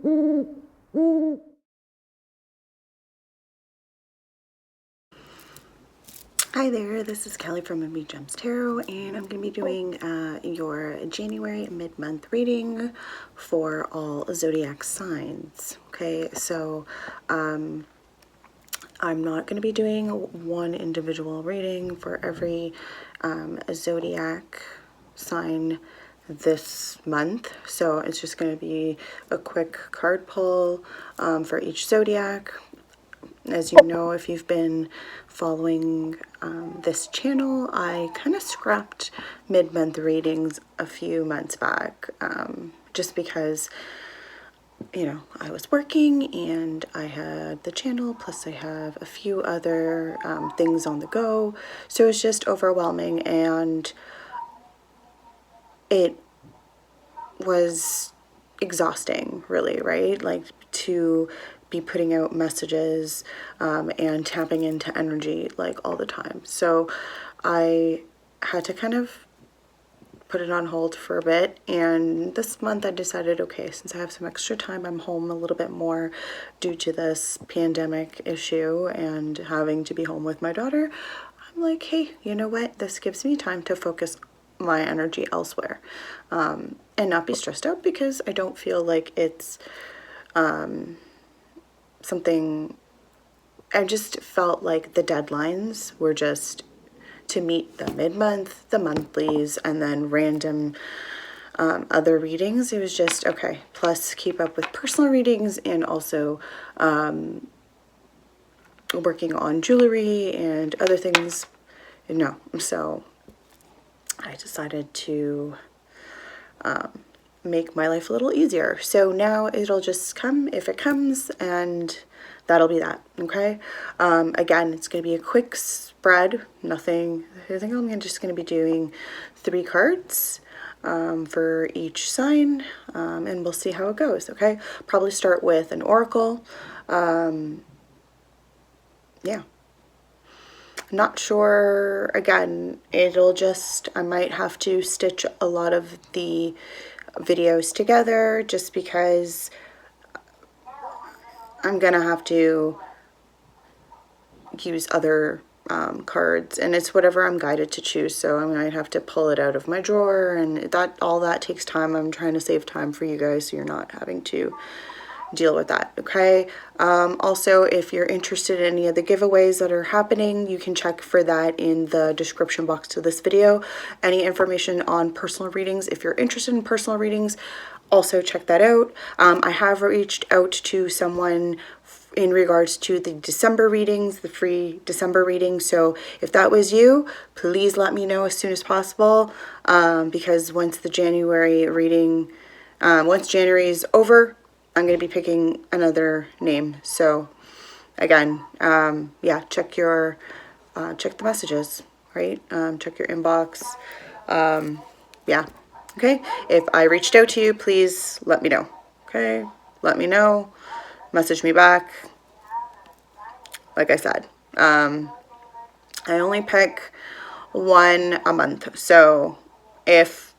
Hi there, this is Kelly from Moonbean Tarot, and I'm going to be doing your January mid-month reading for all zodiac signs. Okay, so I'm not going to be doing one individual reading for every zodiac sign this month, so it's just going to be a quick card pull for each zodiac. As you know, if you've been following this channel, I kind of scrapped mid-month readings a few months back, just because, you know, I was working and I had the channel, plus I have a few other things on the go, so it's just overwhelming, and it was exhausting, really, right? Like, to be putting out messages and tapping into energy like all the time. So I had to kind of put it on hold for a bit, and this month I decided, okay, since I have some extra time, I'm home a little bit more due to this pandemic issue and having to be home with my daughter. I'm like, hey, you know what, this gives me time to focus my energy elsewhere and not be stressed out, because I don't feel like it's something. I just felt like the deadlines were just to meet the mid-month, the monthlies, and then random other readings. It was just, okay, plus keep up with personal readings and also working on jewelry and other things. No, so I decided to make my life a little easier. So now it'll just come if it comes, and that'll be that. Okay. Again, it's going to be a quick spread. Nothing. I think I'm just going to be doing 3 cards for each sign, and we'll see how it goes. Okay. Probably start with an oracle. Yeah. Not sure. Again, it'll just, I might have to stitch a lot of the videos together, just because I'm gonna have to use other cards, and it's whatever I'm guided to choose, so I might have to pull it out of my drawer, and that all that takes time. I'm trying to save time for you guys, so you're not having to deal with that. Okay. Also, if you're interested in any of the giveaways that are happening, you can check for that in the description box to this video. Any information on personal readings, if you're interested in personal readings, also check that out. I have reached out to someone in regards to the December readings, the free December readings. So if that was you, please let me know as soon as possible, because once the January reading, once January is over, I'm going to be picking another name. So again, yeah, check the messages, right? Check your inbox. Yeah. Okay. If I reached out to you, please let me know. Okay. Let me know. Message me back. Like I said, I only pick one a month. So if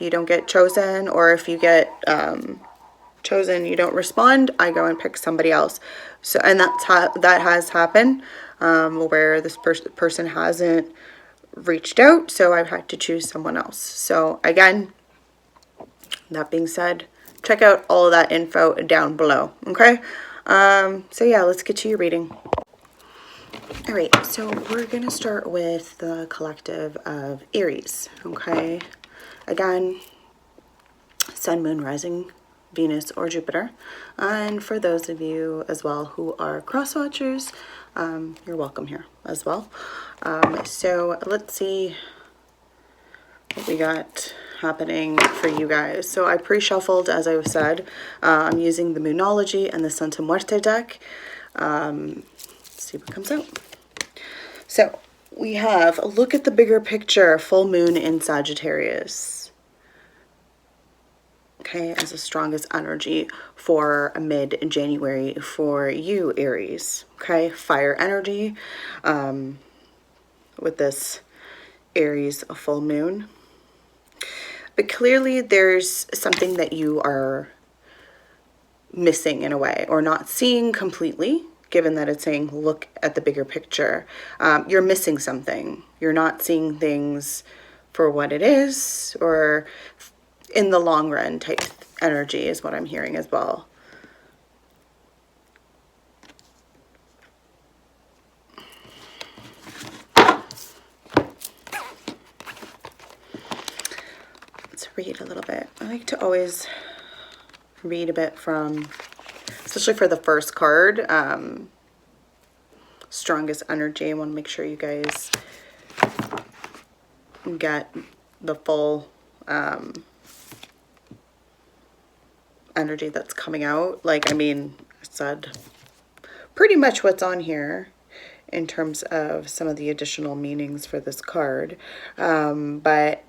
you don't get chosen, or if you get chosen, you don't respond, I go and pick somebody else. So, and that has happened, where this person hasn't reached out, so I've had to choose someone else. So again, that being said, check out all of that info down below. Okay. So yeah, let's get to your reading. All right, so we're gonna start with the collective of Aries. Okay. Again, Sun, Moon, Rising, Venus, or Jupiter. And for those of you as well who are cross watchers, you're welcome here as well. So let's see what we got happening for you guys. So I pre-shuffled, as I said. I'm using the Moonology and the Santa Muerte deck. Let's see what comes out. So we have a look at the bigger picture, full moon in Sagittarius. Okay, as the strongest energy for mid-January for you, Aries. Okay, fire energy with this Aries full moon. But clearly there's something that you are missing in a way, or not seeing completely, given that it's saying look at the bigger picture. You're missing something. You're not seeing things for what it is, or in the long run type energy is what I'm hearing as well. Let's read a little bit. I like to always read a bit from, especially for the first card, strongest energy. I want to make sure you guys get the full energy that's coming out. Like, I mean, I said pretty much what's on here in terms of some of the additional meanings for this card, but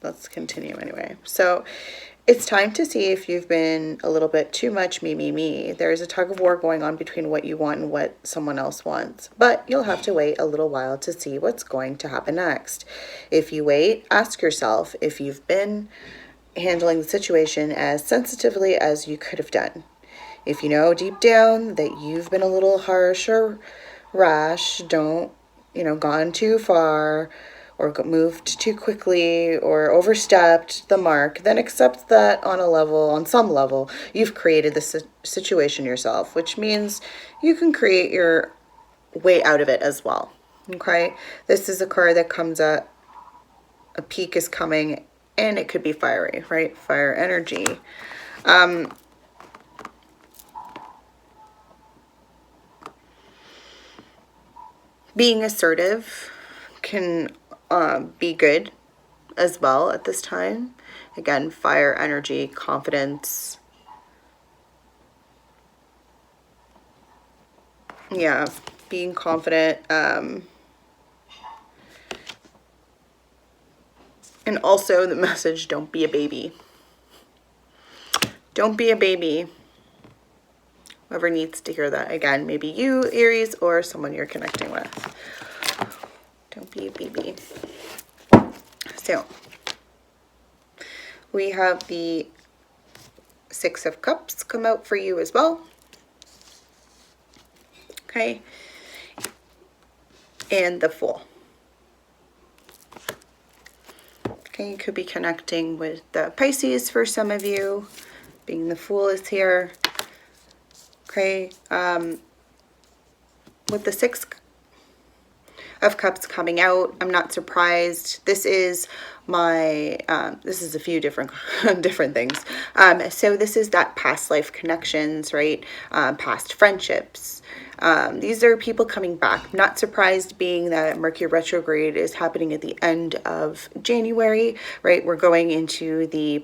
let's continue anyway. So it's time to see if you've been a little bit too much me. There's a tug of war going on between what you want and what someone else wants, but you'll have to wait a little while to see what's going to happen next. If you wait, ask yourself if you've been handling the situation as sensitively as you could have done. If you know deep down that you've been a little harsh or rash, gone too far, or moved too quickly, or overstepped the mark, then accept that on some level, you've created this situation yourself, which means you can create your way out of it as well. Okay, this is a card that comes up, a peak is coming, and it could be fiery, right? Fire energy. Being assertive can be good as well at this time. Again, fire energy, confidence. Yeah, being confident. And also the message, don't be a baby. Don't be a baby. Whoever needs to hear that. Again, maybe you, Aries, or someone you're connecting with. Don't be a baby. So, we have the Six of Cups come out for you as well. Okay. And the Fool. Okay, you could be connecting with the Pisces for some of you, being the Fool is here. Okay, with the Six of Cups coming out, I'm not surprised. This is my, this is a few different things. So this is that past life connections, right? Past friendships. These are people coming back. I'm not surprised, being that Mercury retrograde is happening at the end of January, right? We're going into the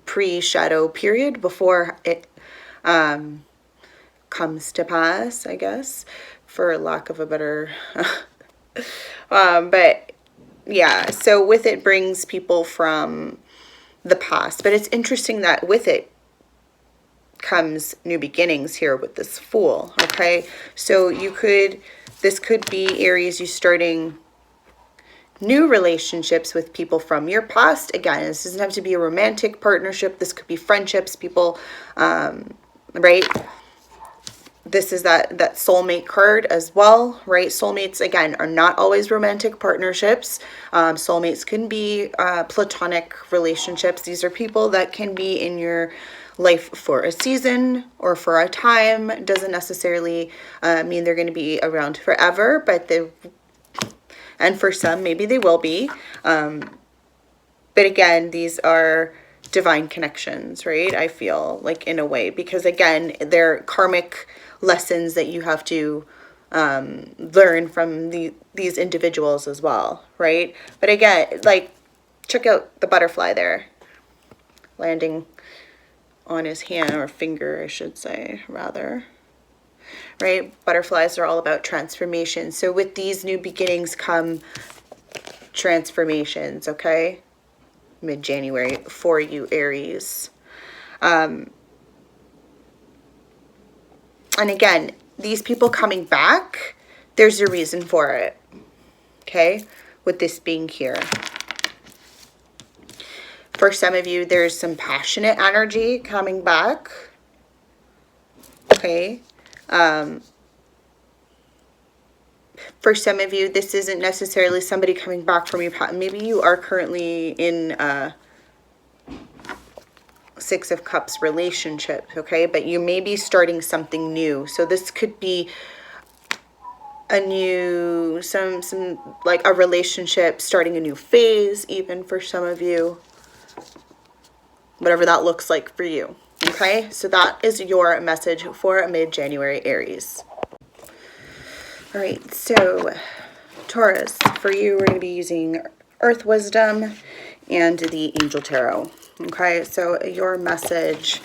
pre-shadow period before it comes to pass, I guess, for lack of a better but yeah, so with it brings people from the past, but it's interesting that with it comes new beginnings here with this Fool. Okay, so this could be Aries, you starting new relationships with people from your past. Again, this doesn't have to be a romantic partnership. This could be friendships, people, right? This is that soulmate card as well, right? Soulmates, again, are not always romantic partnerships. Soulmates can be platonic relationships. These are people that can be in your life for a season or for a time. It doesn't necessarily mean they're going to be around forever, but and for some, maybe they will be. But again, these are divine connections, right? I feel like, in a way, because again, they're karmic lessons that you have to learn from these individuals as well, right? But again, like, check out the butterfly there landing on his hand, or finger, I should say, rather, right? Butterflies are all about transformation. So with these new beginnings come transformations, okay? Mid-January for you, Aries. And again, these people coming back, there's a reason for it. okay, with this being here. For some of you, there's some passionate energy coming back, okay. For some of you, this isn't necessarily somebody coming back from your past. Maybe you are currently in Six of Cups relationship, okay? But you may be starting something new. So this could be a new, some like a relationship, starting a new phase, even for some of you. Whatever that looks like for you, okay? So that is your message for mid-January, Aries. All right, so Taurus, for you, we're going to be using Earth Wisdom and the Angel Tarot. Okay, so your message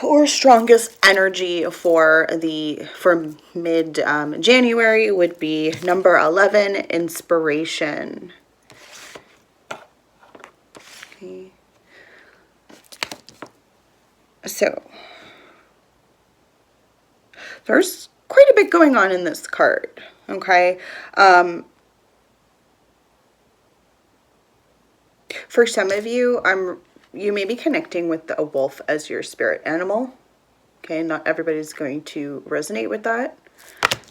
or strongest energy for mid January would be number 11, inspiration. Okay. So there's quite a bit going on in this card. Okay. For some of you, you may be connecting with a wolf as your spirit animal. Okay, not everybody's going to resonate with that.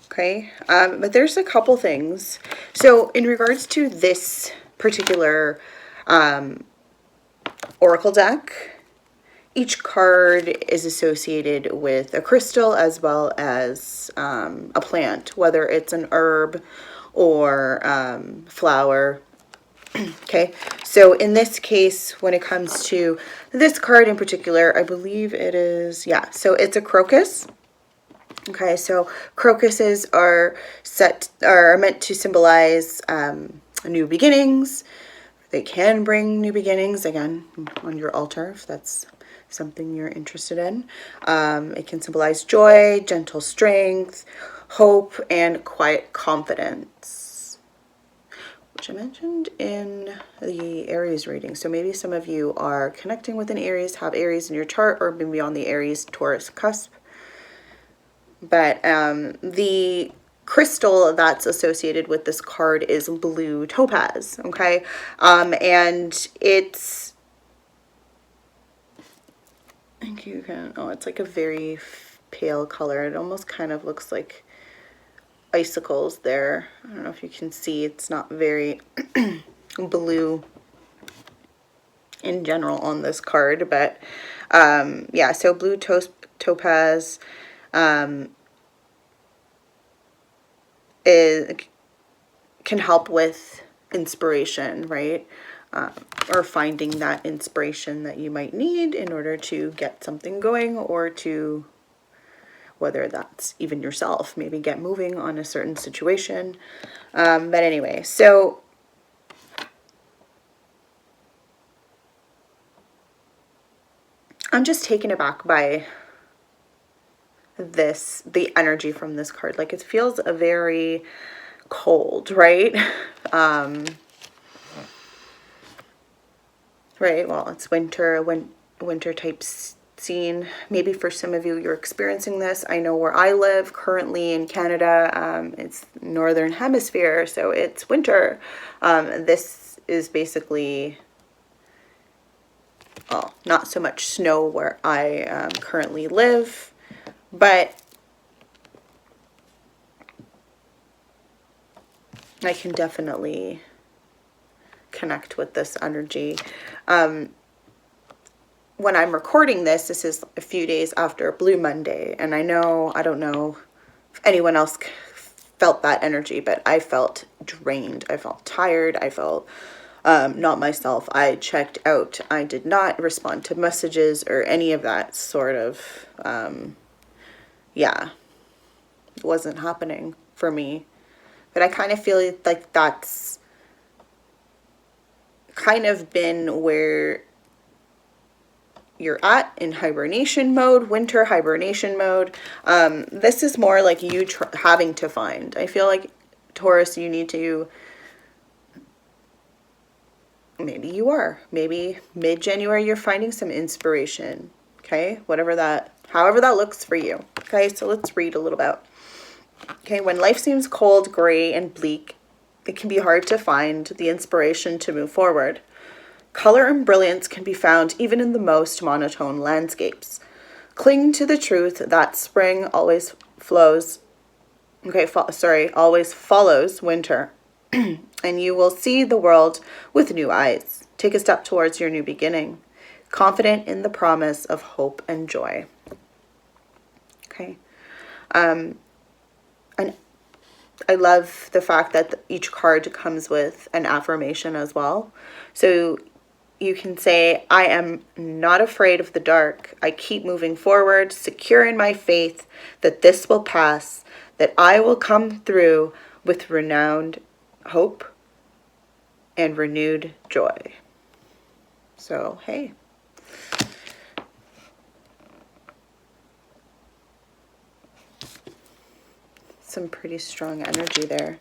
Okay, but there's a couple things. So in regards to this particular oracle deck, each card is associated with a crystal as well as a plant, whether it's an herb or flower. Okay, so in this case, when it comes to this card in particular, I believe it is, yeah, so it's a crocus. Okay, so crocuses are meant to symbolize new beginnings. They can bring new beginnings, again, on your altar, if that's something you're interested in. It can symbolize joy, gentle strength, hope, and quiet confidence, which I mentioned in the Aries reading. So maybe some of you are connecting with an Aries, have Aries in your chart, or maybe on the Aries-Taurus cusp. But the crystal that's associated with this card is blue topaz, okay? And it's, I think you can, oh, it's like a very pale color. It almost kind of looks like icicles there. I don't know if you can see, it's not very blue in general on this card, but yeah, so blue topaz can help with inspiration, right? Or finding that inspiration that you might need in order to get something going, or to, whether that's even yourself, maybe get moving on a certain situation. But anyway, so I'm just taken aback by the energy from this card. Like, it feels a very cold, right? Right, well, it's winter, winter type scene. Maybe for some of you, you're experiencing this. I know where I live currently in Canada, it's northern hemisphere, so it's winter. This is basically, well, not so much snow where I currently live, but I can definitely connect with this energy. When I'm recording this, this is a few days after Blue Monday, and I don't know if anyone else felt that energy, but I felt drained. I felt tired. I felt not myself. I checked out. I did not respond to messages or any of that sort of, yeah, it wasn't happening for me. But I kind of feel like that's kind of been where you're at in hibernation mode, winter hibernation mode. This is more like you having to find. I feel like, Taurus, you need to, maybe you are, maybe mid-January you're finding some inspiration, okay? However that looks for you. Okay, so let's read a little bit. Okay, when life seems cold, gray, and bleak, it can be hard to find the inspiration to move forward. Color and brilliance can be found even in the most monotone landscapes. Cling to the truth that spring always flows, always follows winter, and you will see the world with new eyes. Take a step towards your new beginning, confident in the promise of hope and joy. Okay. And I love the fact that each card comes with an affirmation as well. So you can say, I am not afraid of the dark. I keep moving forward, secure in my faith that this will pass, that I will come through with renowned hope and renewed joy. So, hey. Some pretty strong energy there.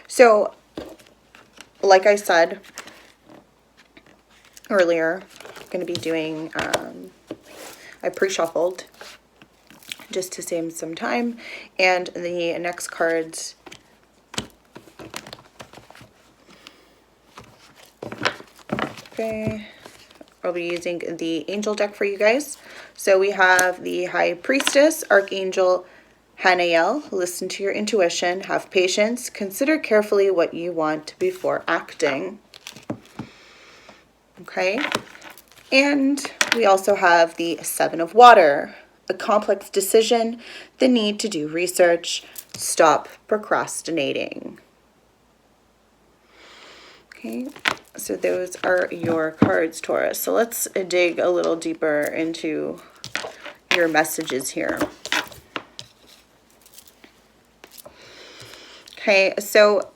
So, like I said earlier, I'm going to be doing, I pre-shuffled just to save some time. And the next cards, okay, I'll be using the angel deck for you guys. So we have the High Priestess, Archangel Hanael. Listen to your intuition, have patience, consider carefully what you want before acting. Okay, and we also have the Seven of Water, a complex decision, the need to do research, stop procrastinating. Okay, so those are your cards, Taurus. So let's dig a little deeper into your messages here. Okay, so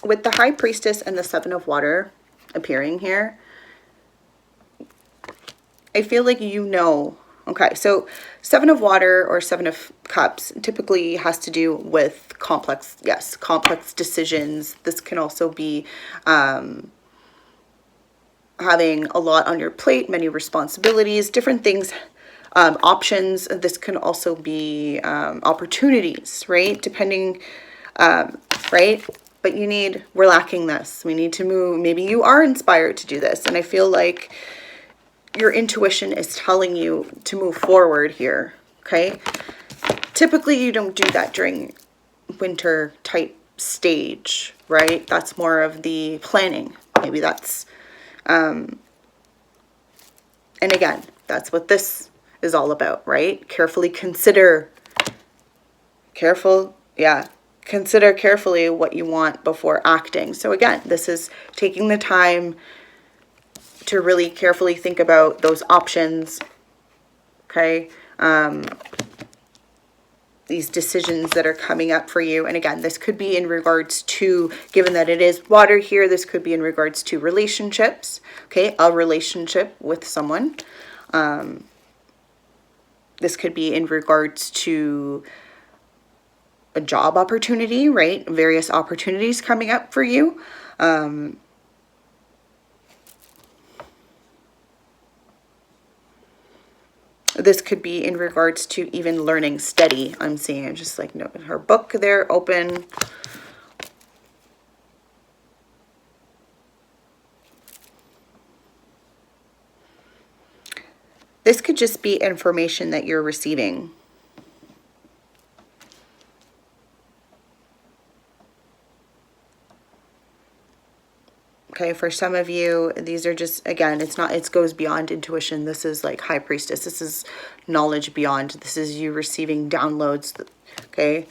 with the High Priestess and the Seven of Water appearing here, I feel like you know. Okay, so Seven of Water or Seven of Cups typically has to do with complex decisions. This can also be having a lot on your plate, many responsibilities, different things, options. This can also be opportunities, right? Depending, right? But we're lacking this. We need to move. Maybe you are inspired to do this. And I feel like your intuition is telling you to move forward here, okay? Typically, you don't do that during winter type stage, right? That's more of the planning. Maybe that's, and again, that's what this is all about, right? Consider carefully what you want before acting. So again, this is taking the time to really carefully think about those options, okay? These decisions that are coming up for you. And again, this could be in regards to, given that it is water here, this could be in regards to relationships, okay? A relationship with someone. This could be in regards to a job opportunity, right? Various opportunities coming up for you. This could be in regards to even learning steady. I'm seeing just like her book there open. This could just be information that you're receiving. Okay, for some of you, these are just, again, it goes beyond intuition. This is like High Priestess. This is knowledge beyond. This is you receiving downloads, okay?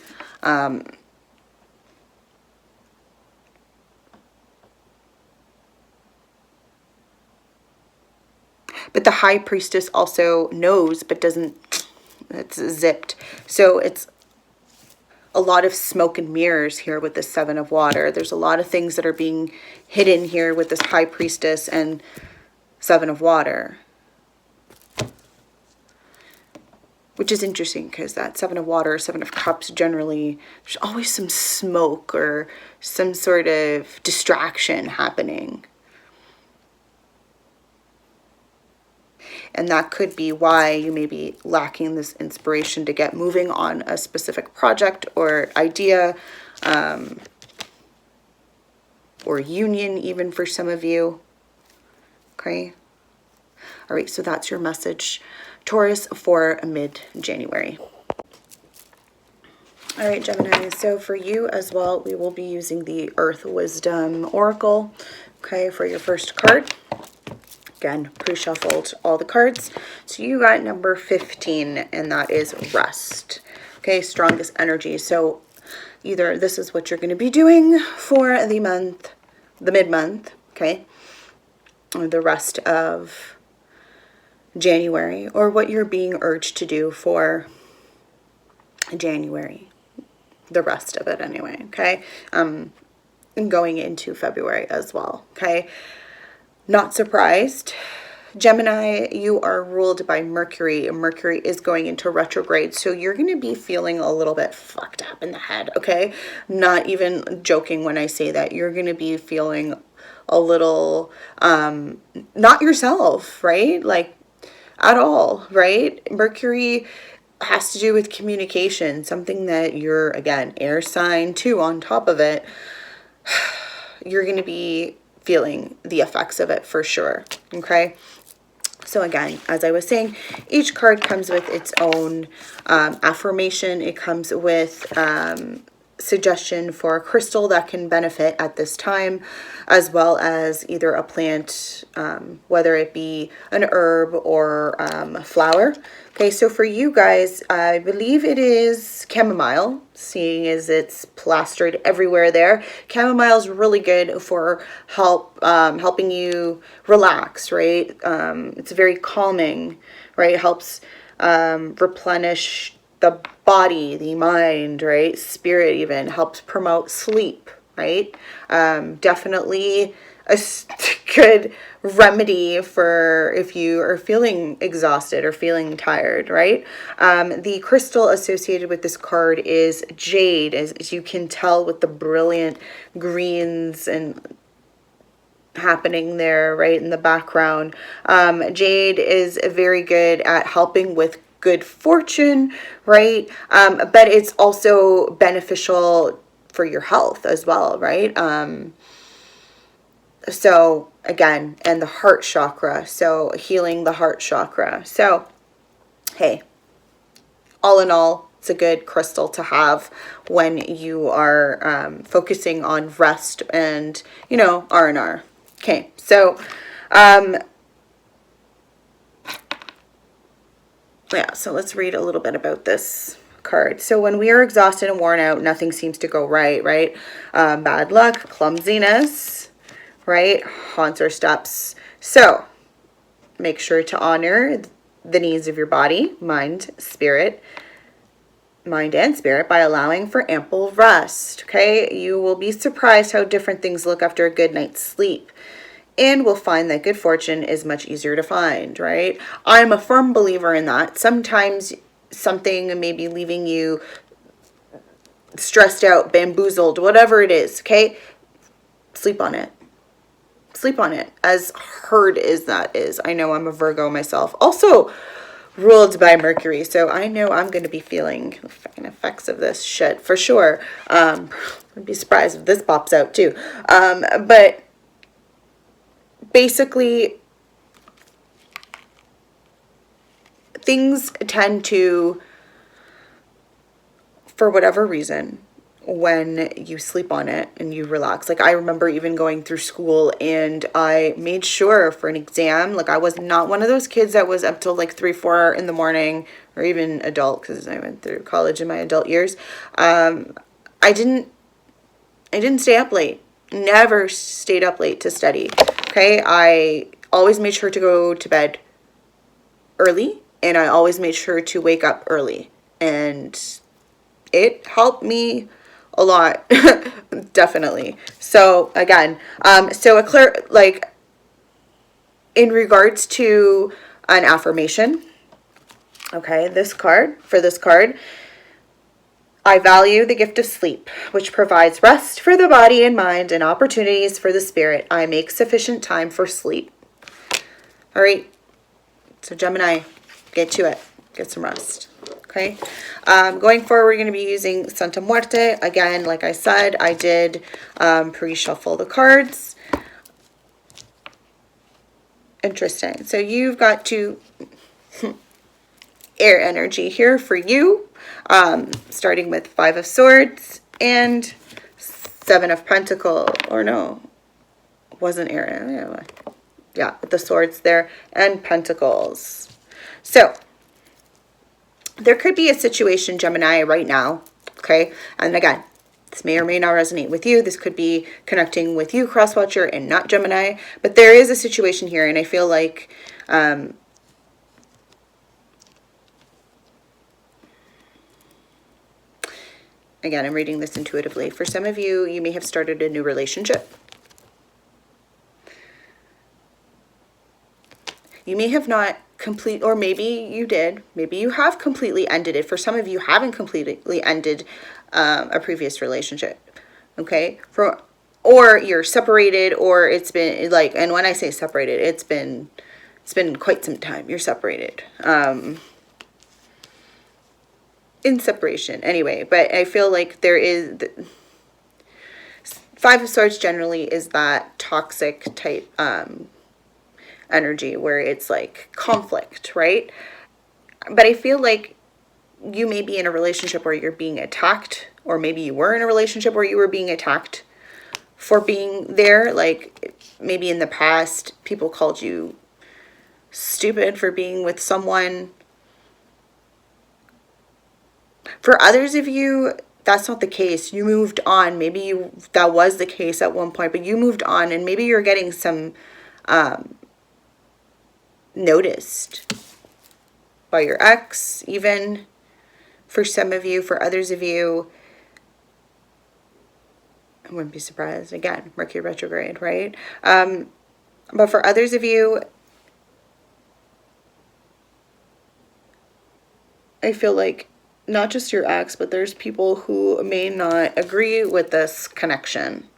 But the High Priestess also knows, but doesn't, it's zipped. So it's a lot of smoke and mirrors here with the Seven of Water. There's a lot of things that are being hidden here with this High Priestess and Seven of Water. Which is interesting because that Seven of Water, Seven of Cups, generally, there's always some smoke or some sort of distraction happening. And that could be why you may be lacking this inspiration to get moving on a specific project or idea, or union even for some of you. Okay. All right, so that's your message, Taurus, for mid-January. All right, Gemini, so for you as well, we will be using the Earth Wisdom Oracle, okay, for your first card. Again, pre-shuffled all the cards. So you got number 15, and that is rest. Okay, strongest energy. So either this is what you're going to be doing for the month, the mid-month, okay, or the rest of January, or what you're being urged to do for January, the rest of it anyway, okay, and going into February as well, okay. Not surprised, Gemini, you are ruled by Mercury. Mercury is going into retrograde, so you're going to be feeling a little bit fucked up in the head, okay? Not even joking when I say that. You're going to be feeling a little not yourself, right? Like, at all, right? Mercury has to do with communication, something that you're, again, air sign too on top of it. You're going to be feeling the effects of it for sure, okay? So again, as I was saying, each card comes with its own affirmation. It comes with suggestion for a crystal that can benefit at this time, as well as either a plant, whether it be an herb or a flower. Okay, so for you guys, I believe it is chamomile, seeing as it's plastered everywhere there. Chamomile is really good for helping you relax, right? It's very calming, right? It helps replenish the body, the mind, right? Spirit even helps promote sleep, right? Definitely a good remedy for if you are feeling exhausted or feeling tired, right? The crystal associated with this card is jade, as you can tell with the brilliant greens and happening there, right, in the background. Jade is very good at helping with good fortune, right? But it's also beneficial for your health as well, right? So again, and the heart chakra, so healing the heart chakra. So, hey, all in all, it's a good crystal to have when you are focusing on rest and, you know, R&R. Okay, so, yeah, so let's read a little bit about this card. So when we are exhausted and worn out, nothing seems to go right, right? Bad luck, clumsiness, right? Haunts our steps. So make sure to honor the needs of your body, mind, and spirit by allowing for ample rest, okay? You will be surprised how different things look after a good night's sleep. And we'll find that good fortune is much easier to find, right? I'm a firm believer in that. Sometimes something may be leaving you stressed out, bamboozled, whatever it is, okay? Sleep on it. Sleep on it. As hard as that is. I know I'm a Virgo myself. Also ruled by Mercury, so I know I'm going to be feeling the fucking effects of this shit for sure. I'd be surprised if this pops out too. But basically, things tend to, for whatever reason, when you sleep on it and you relax. Like, I remember even going through school and I made sure for an exam, like, I was not one of those kids that was up till like 3, 4 in the morning, or even adult, because I went through college in my adult years. I didn't stay up late. Never stayed up late to study. Okay, I always made sure to go to bed early, and I always made sure to wake up early, and it helped me a lot. Definitely. So again, so a clear, like, in regards to an affirmation, okay, this card, I value the gift of sleep, which provides rest for the body and mind and opportunities for the spirit. I make sufficient time for sleep. All right. So Gemini, get to it. Get some rest. Okay. Going forward, we're going to be using Santa Muerte. Again, like I said, I did pre-shuffle the cards. Interesting. So you've got two air energy here for you, starting with Five of Swords and Seven of Pentacles. Or no, wasn't air. Yeah, with the swords there and Pentacles. So there could be a situation, Gemini, right now, okay? And again, this may or may not resonate with you. This could be connecting with you, cross-watcher, and not Gemini. But there is a situation here, and I feel like again, I'm reading this intuitively. For some of you, you may have started a new relationship. You may have not or maybe you did. Maybe you have completely ended it. For some of you, haven't completely ended a previous relationship. Okay, or you're separated, or it's been like, and when I say separated, it's been quite some time. You're separated. In separation anyway, but I feel like there is Five of Swords generally is that toxic type energy where it's like conflict, right? But I feel like you may be in a relationship where you're being attacked, or maybe you were in a relationship where you were being attacked for being there. Like maybe in the past people called you stupid for being with someone. For others of you, that's not the case. You moved on. Maybe that was the case at one point, but you moved on, and maybe you're getting some noticed by your ex, even for some of you. For others of you, I wouldn't be surprised. Again, Mercury retrograde, right? But for others of you, I feel like not just your ex, but there's people who may not agree with this connection.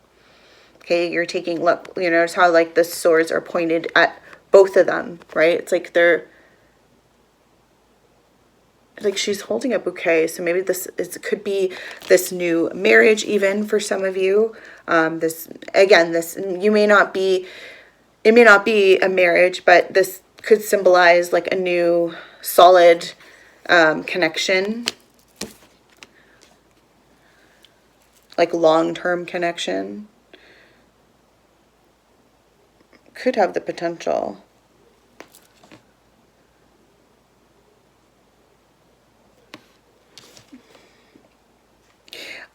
Okay, you're taking, look, you notice how like the swords are pointed at both of them, right? It's like they're, like she's holding a bouquet. So maybe it could be this new marriage even for some of you. You may not be, it may not be a marriage, but this could symbolize like a new solid connection. Like long-term connection. Could have the potential.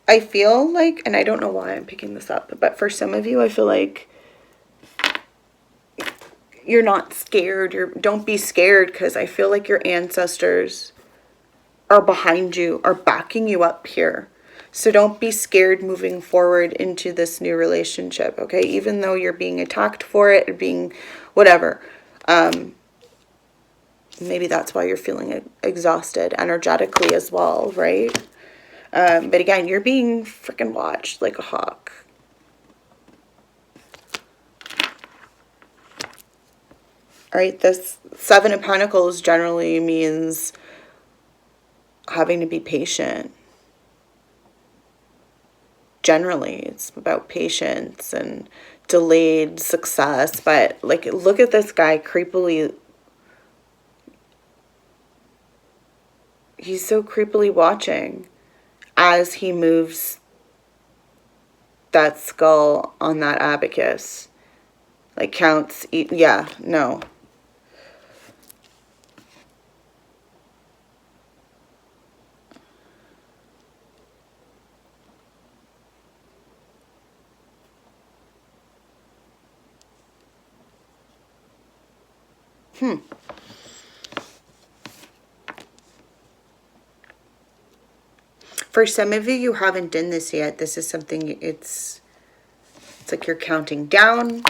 I feel like, and I don't know why I'm picking this up, but for some of you, I feel like you're not scared. Don't be scared, because I feel like your ancestors are behind you, are backing you up here. So don't be scared moving forward into this new relationship, okay? Even though you're being attacked for it, being whatever. Maybe that's why you're feeling exhausted energetically as well, right? But again, you're being freaking watched like a hawk. All right, this Seven of Pentacles generally means having to be patient. Generally, it's about patience and delayed success. But like, look at this guy creepily. He's so creepily watching as he moves that skull on that abacus. Like counts, yeah, no. For some of you, you haven't done this yet. This is something, it's like you're counting down.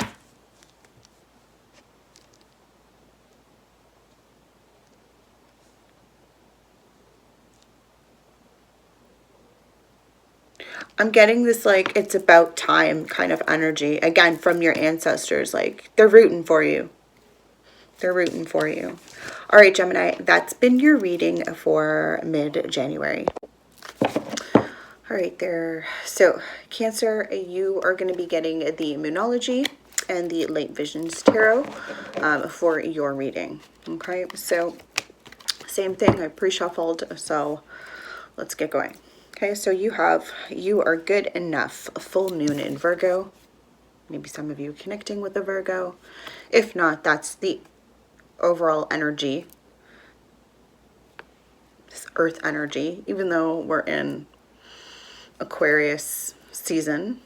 I'm getting this like it's about time kind of energy. Again, from your ancestors, like they're rooting for you. They're rooting for you. All right, Gemini, that's been your reading for mid-January. All right there. So Cancer, you are going to be getting the Moonology and the Late Visions Tarot for your reading. Okay, so same thing, I pre-shuffled, so let's get going. Okay, so you are good enough, a full moon in Virgo. Maybe some of you connecting with a Virgo. If not, that's the overall energy, this earth energy, even though we're in Aquarius season.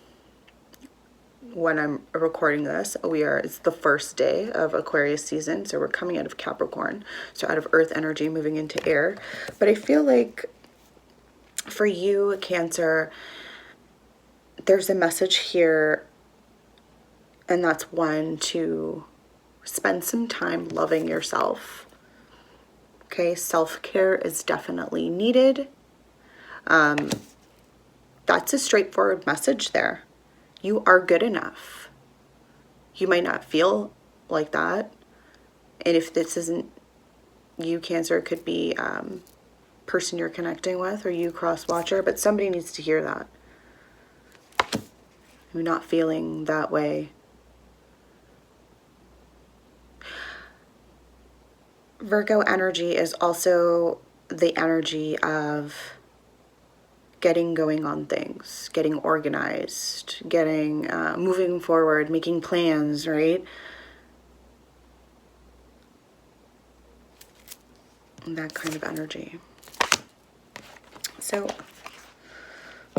When I'm recording this, it's the first day of Aquarius season, so we're coming out of Capricorn, so out of earth energy moving into air. But I feel like for you, Cancer, there's a message here, and that's one, to spend some time loving yourself. Okay, self-care is definitely needed. That's a straightforward message there. You are good enough. You might not feel like that. And if this isn't you, Cancer, it could be person you're connecting with, or you, cross watcher, but somebody needs to hear that. You're not feeling that way. Virgo energy is also the energy of getting going on things, getting organized, getting moving forward, making plans, right? That kind of energy. So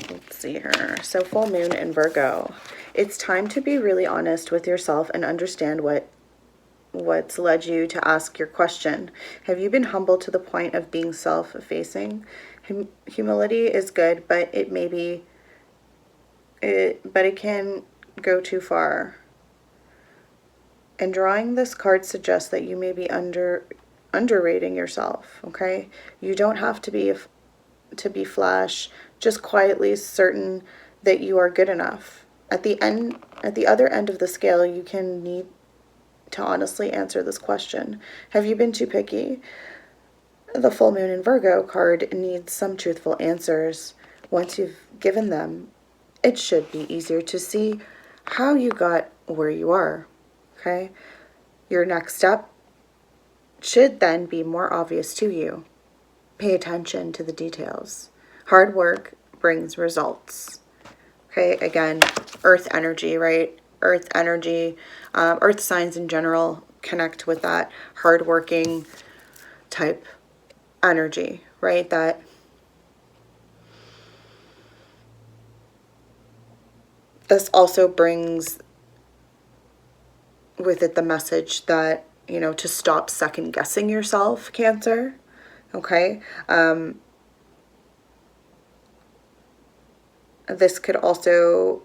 let's see here. So full moon in Virgo. It's time to be really honest with yourself and understand what's led you to ask your question. Have you been humble to the point of being self-effacing? Humility is good, but it can go too far. And drawing this card suggests that you may be underrating yourself. Okay, you don't have to be flash. Just quietly certain that you are good enough. At the other end of the scale, you can need to honestly answer this question. Have you been too picky? The full moon in Virgo card needs some truthful answers. Once you've given them, it should be easier to see how you got where you are. Okay? Your next step should then be more obvious to you. Pay attention to the details. Hard work brings results. Okay, again, earth energy, right? Earth energy, earth signs in general connect with that hardworking type energy, right? That this also brings with it the message that, you know, to stop second guessing yourself, Cancer. Okay. This could also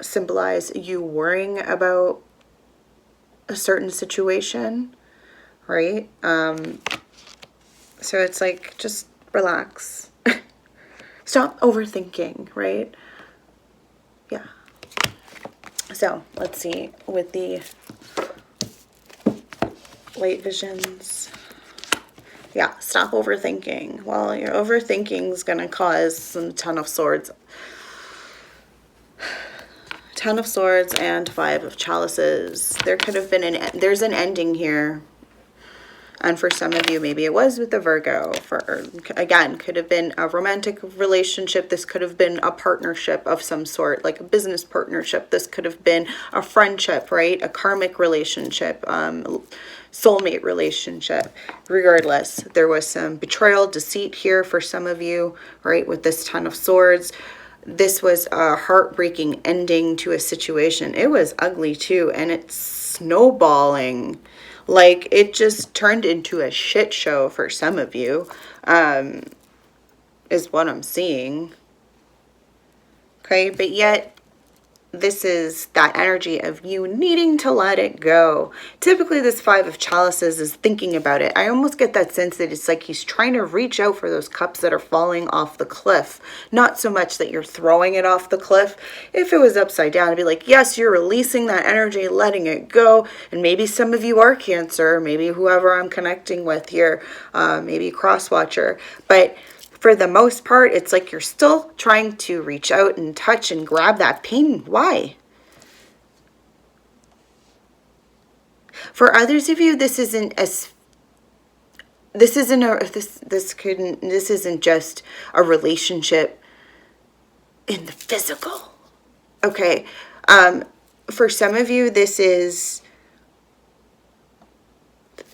symbolize you worrying about a certain situation, right? So it's like, just relax. Stop overthinking, right? Yeah. So let's see with the late visions. Yeah, stop overthinking. Well, your overthinking is going to cause some Ten of Swords. Ten of Swords and Five of Chalices. There could have been there's an ending here. And for some of you, maybe it was with the Virgo. Again, could have been a romantic relationship. This could have been a partnership of some sort, like a business partnership. This could have been a friendship, right? A karmic relationship, soulmate relationship. Regardless, there was some betrayal, deceit here for some of you, right? With this Ten of Swords. This was a heartbreaking ending to a situation. It was ugly too, and it's snowballing. Like, it just turned into a shit show for some of you, is what I'm seeing. Okay, but yet this is that energy of you needing to let it go. Typically, this Five of Chalices is thinking about it. I almost get that sense that it's like he's trying to reach out for those cups that are falling off the cliff. Not so much that you're throwing it off the cliff. If it was upside down, it'd be like, yes, you're releasing that energy, letting it go. And maybe some of you are Cancer, maybe whoever I'm connecting with here, maybe Crosswatcher. But for the most part, it's like you're still trying to reach out and touch and grab that pain. Why? For others of you, this isn't just a relationship in the physical. Okay. For some of you, this is,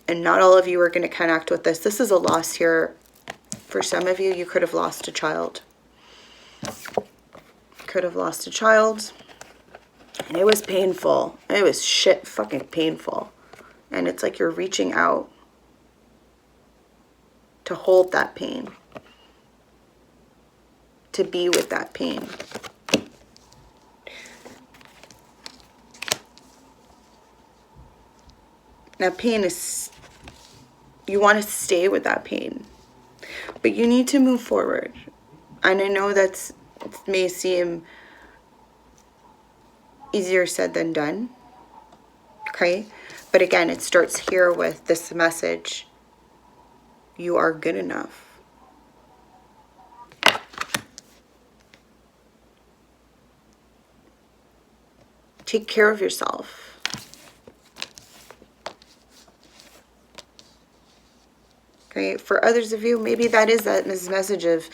and not all of you are going to connect with this. This is a loss here. For some of you, you could have lost a child. Could have lost a child. And it was painful. It was shit fucking painful. And it's like you're reaching out to hold that pain. To be with that pain. Now, pain is, you want to stay with that pain. But you need to move forward. And I know it may seem easier said than done. Okay? But again, it starts here with this message. You are good enough. Take care of yourself. Okay, for others of you, maybe that is this message of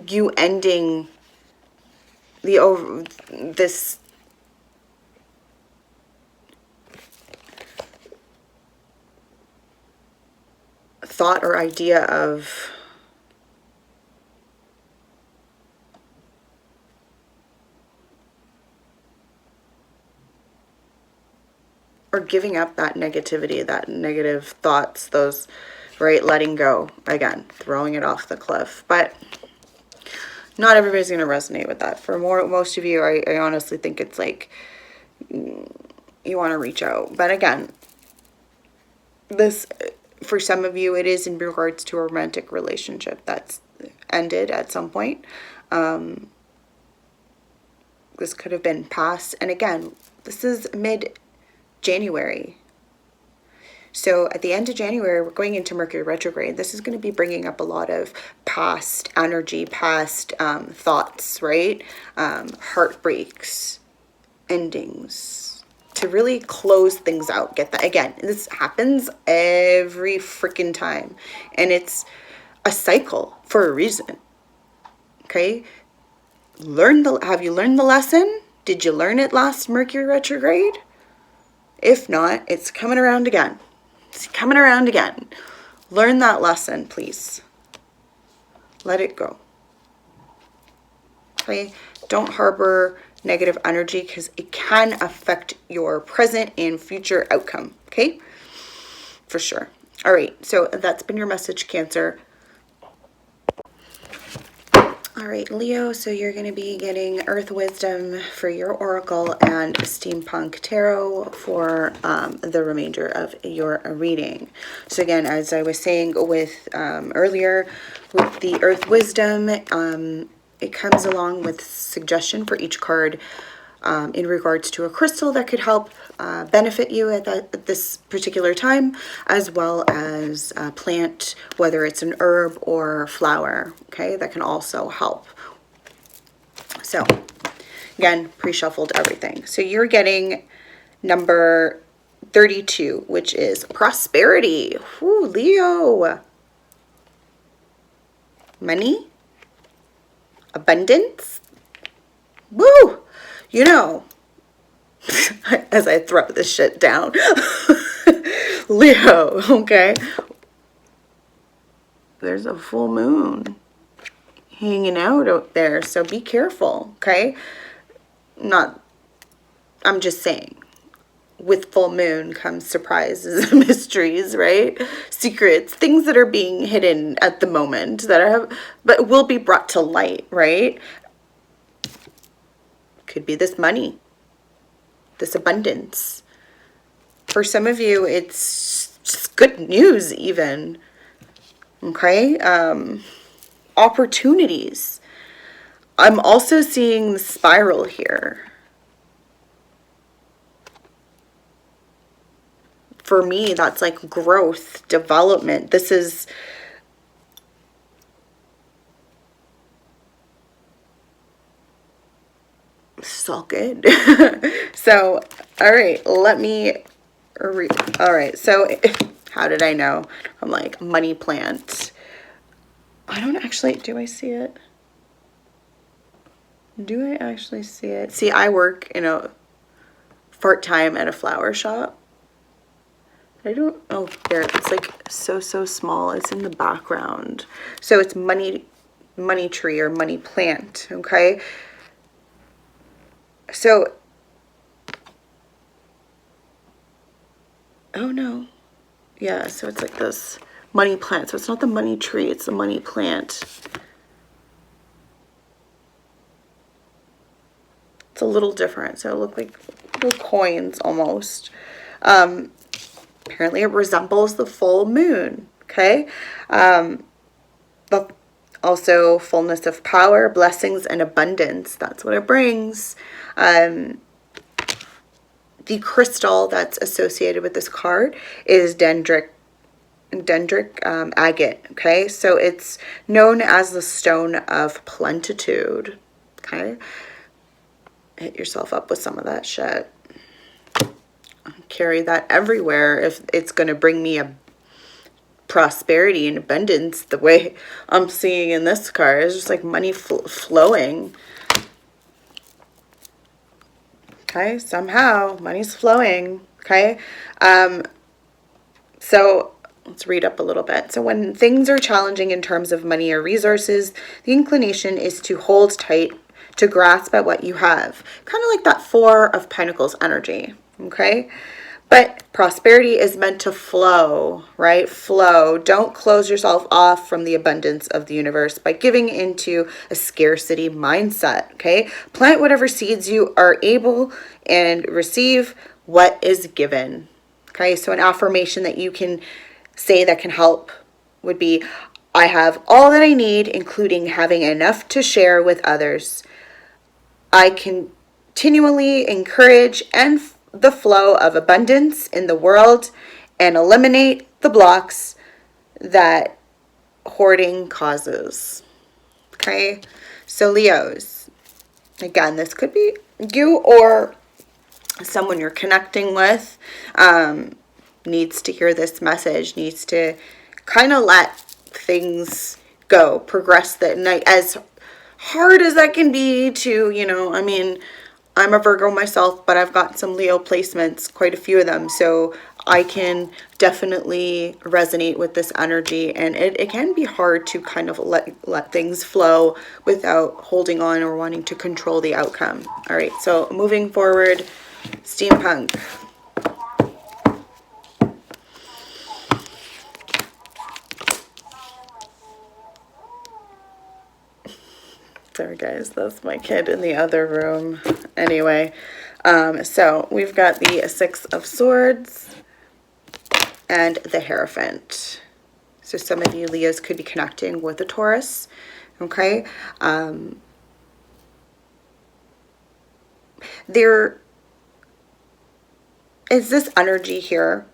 you ending this thought or idea of or giving up that negativity, that negative thoughts, those, right, letting go, again, throwing it off the cliff. But not everybody's going to resonate with that. For most of you, I honestly think it's like you want to reach out. But again, this, for some of you, it is in regards to a romantic relationship that's ended at some point. This could have been past. And again, this is mid-January. So at the end of January, we're going into Mercury retrograde. This is going to be bringing up a lot of past energy, past thoughts, right? Heartbreaks, endings, to really close things out. Get that? Again, this happens every freaking time. And it's a cycle for a reason. Okay? Have you learned the lesson? Did you learn it last Mercury retrograde? If not, it's coming around again. It's coming around again. Learn that lesson, please. Let it go. Okay? Don't harbor negative energy because it can affect your present and future outcome. Okay? For sure. All right. So that's been your message, Cancer. All right, Leo, so you're going to be getting Earth Wisdom for your Oracle and Steampunk Tarot for the remainder of your reading. So again, as I was saying with earlier, with the Earth Wisdom, it comes along with suggestion for each card in regards to a crystal that could help benefit you at this particular time, as well as a plant, whether it's an herb or flower, okay, that can also help. So, again, pre-shuffled everything. So you're getting number 32, which is prosperity. Ooh, Leo. Money. Abundance. Woo! You know, as I throw this shit down, Leo, okay? There's a full moon hanging out there, so be careful, okay? I'm just saying, with full moon comes surprises, mysteries, right? Secrets, things that are being hidden at the moment but will be brought to light, right? Could be this money. this abundance. For some of you, it's just good news even. Okay? Opportunities. I'm also seeing the spiral here. For me, that's like growth, development. This is all good. So, all right, let me read. All right, so how did I know? I'm like, money plant. I don't actually, do I see it? Do I actually see it? See, I work in a part-time at a flower shop. I don't, oh, there, it's like so small. It's in the background. So it's money tree or money plant, okay? So, oh no. Yeah, so it's like this money plant. So it's not the money tree, it's the money plant. It's a little different. So it look like little coins almost. Apparently it resembles the full moon, okay? But also fullness of power, blessings, and abundance. That's what it brings. The crystal that's associated with this card is dendritic agate, okay? So it's known as the stone of plenitude, okay? Hit yourself up with some of that shit. Carry that everywhere if it's going to bring me a prosperity and abundance the way I'm seeing in this card. It's just like money flowing. Okay, somehow money's flowing. Okay, so let's read up a little bit. So when things are challenging in terms of money or resources, the inclination is to hold tight, to grasp at what you have. Kind of like that Four of Pentacles energy. Okay, but prosperity is meant to flow, right? Flow. Don't close yourself off from the abundance of the universe by giving into a scarcity mindset, okay? Plant whatever seeds you are able and receive what is given, okay? So an affirmation that you can say that can help would be, I have all that I need, including having enough to share with others. I continually encourage the flow of abundance in the world and eliminate the blocks that hoarding causes. Okay, so Leos, again, this could be you or someone you're connecting with, needs to hear this message, needs to kind of let things go, progress that night, as hard as that can be to, you know, I mean, I'm a Virgo myself, but I've got some Leo placements, quite a few of them. So I can definitely resonate with this energy, and it can be hard to kind of let things flow without holding on or wanting to control the outcome. All right, so moving forward, steampunk. Sorry guys, that's my kid in the other room. Anyway, so we've got the Six of Swords and the Hierophant. So some of you Leos could be connecting with a Taurus, okay? There is this energy here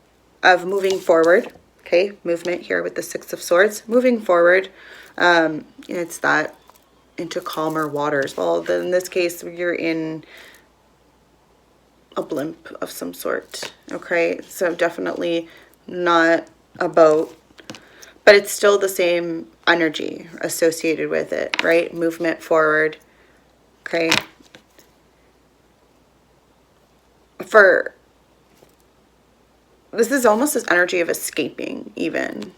of moving forward, okay? Movement here with the Six of Swords, moving forward. It's that into calmer waters. Well, then in this case, you're in a blimp of some sort, okay? So definitely not a boat, but it's still the same energy associated with it, right? Movement forward, okay? This is almost this energy of escaping even.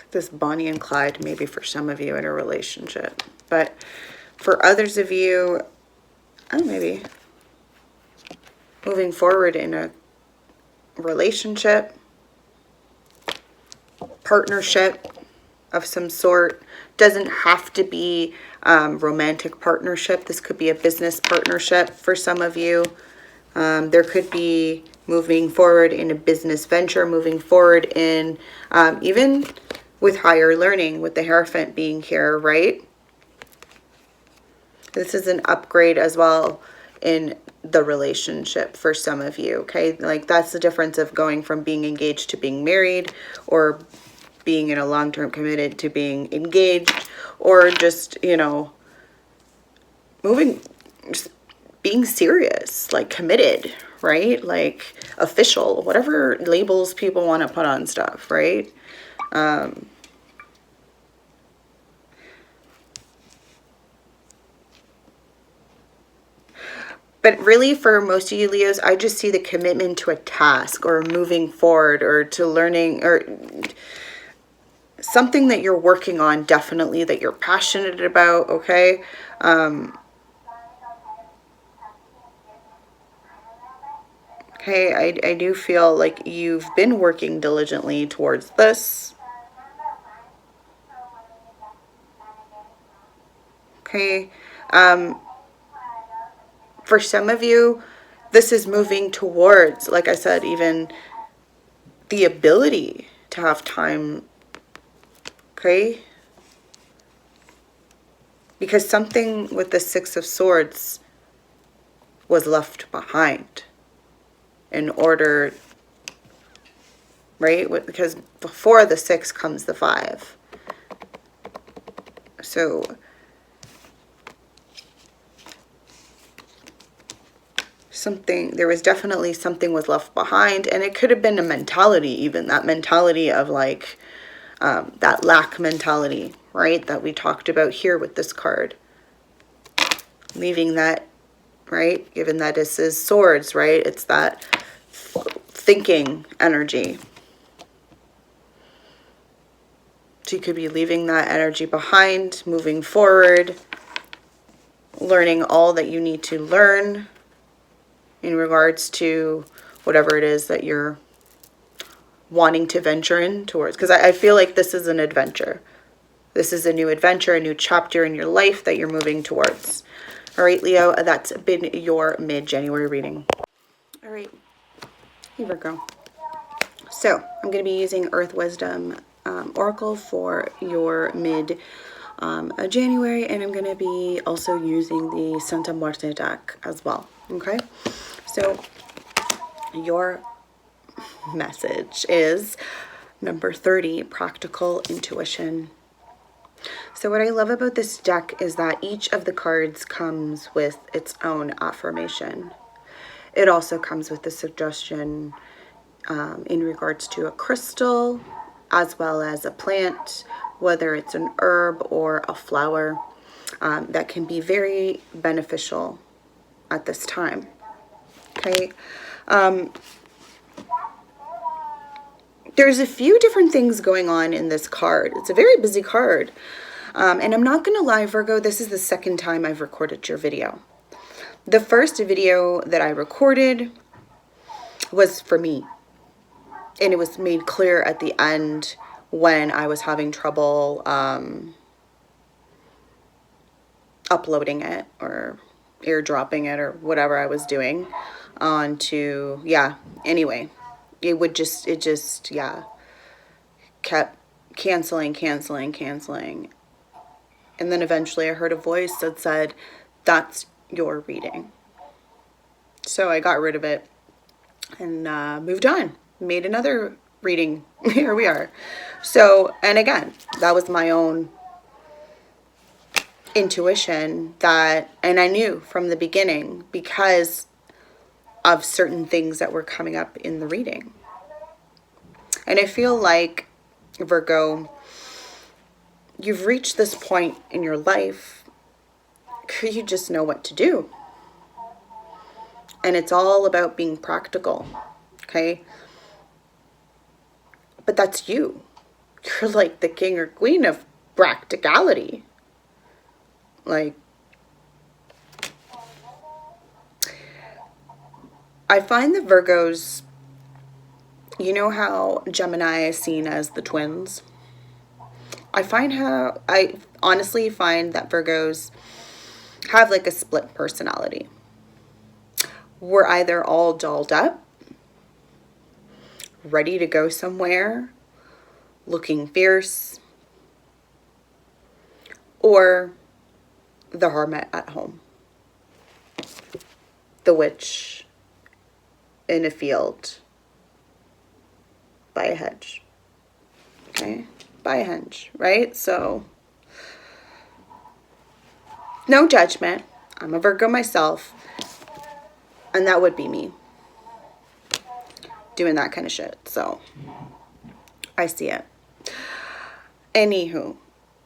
This Bonnie and Clyde, maybe for some of you in a relationship, but for others of you, maybe moving forward in a relationship. partnership of some sort. Doesn't have to be romantic partnership. This could be a business partnership for some of you. There could be moving forward in a business venture, moving forward in even with higher learning, with the Hierophant being here, right? This is an upgrade as well in the relationship for some of you, okay? Like that's the difference of going from being engaged to being married, or being in a long-term committed to being engaged, or just, you know, moving, just being serious, like committed, right? Like official, whatever labels people want to put on stuff, right? But really, for most of you Leos, I just see the commitment to a task, or moving forward, or to learning, or something that you're working on, definitely, that you're passionate about, okay? Okay, I do feel like you've been working diligently towards this. Okay, for some of you, this is moving towards, like I said, even the ability to have time, okay? Because something with the Six of Swords was left behind in order, right? Because before the 6 comes the 5. So something, there was definitely something was left behind, and it could have been a mentality, even that mentality of like that lack mentality, right, that we talked about here with this card, leaving that, right, given that this is swords, right, it's that thinking energy. So you could be leaving that energy behind, moving forward, learning all that you need to learn in regards to whatever it is that you're wanting to venture in towards. Because I feel like this is an adventure. This is a new adventure, a new chapter in your life that you're moving towards. All right, Leo, that's been your mid-January reading. All right, here we go. So I'm going to be using Earth Wisdom Oracle for your mid-January, and I'm going to be also using the Santa Muerte deck as well, okay? So your message is number 30, Practical Intuition. So what I love about this deck is that each of the cards comes with its own affirmation. It also comes with a suggestion in regards to a crystal, as well as a plant, whether it's an herb or a flower, that can be very beneficial at this time. Okay. There's a few different things going on in this card. It's a very busy card. And I'm not going to lie, Virgo, this is the second time I've recorded your video. The first video that I recorded was for me. And it was made clear at the end when I was having trouble uploading it or airdropping it or whatever I was doing onto, yeah, anyway. It just, yeah, kept canceling. And then eventually I heard a voice that said, that's your reading. So I got rid of it and moved on. Made another reading. Here we are. So, and again, that was my own intuition that, and I knew from the beginning because of certain things that were coming up in the reading. And I feel like, Virgo, you've reached this point in your life where you just know what to do. And it's all about being practical, okay? But that's you. You're like the king or queen of practicality. Like, I find that Virgos You know how Gemini is seen as the twins? I honestly find that Virgos have like a split personality. We're either all dolled up, ready to go somewhere, looking fierce, or the hermit at home, the witch in a field by a hedge. Okay, by a hedge, right? So no judgment. I'm a Virgo myself, and that would be me doing that kind of shit. So I see it. Anywho,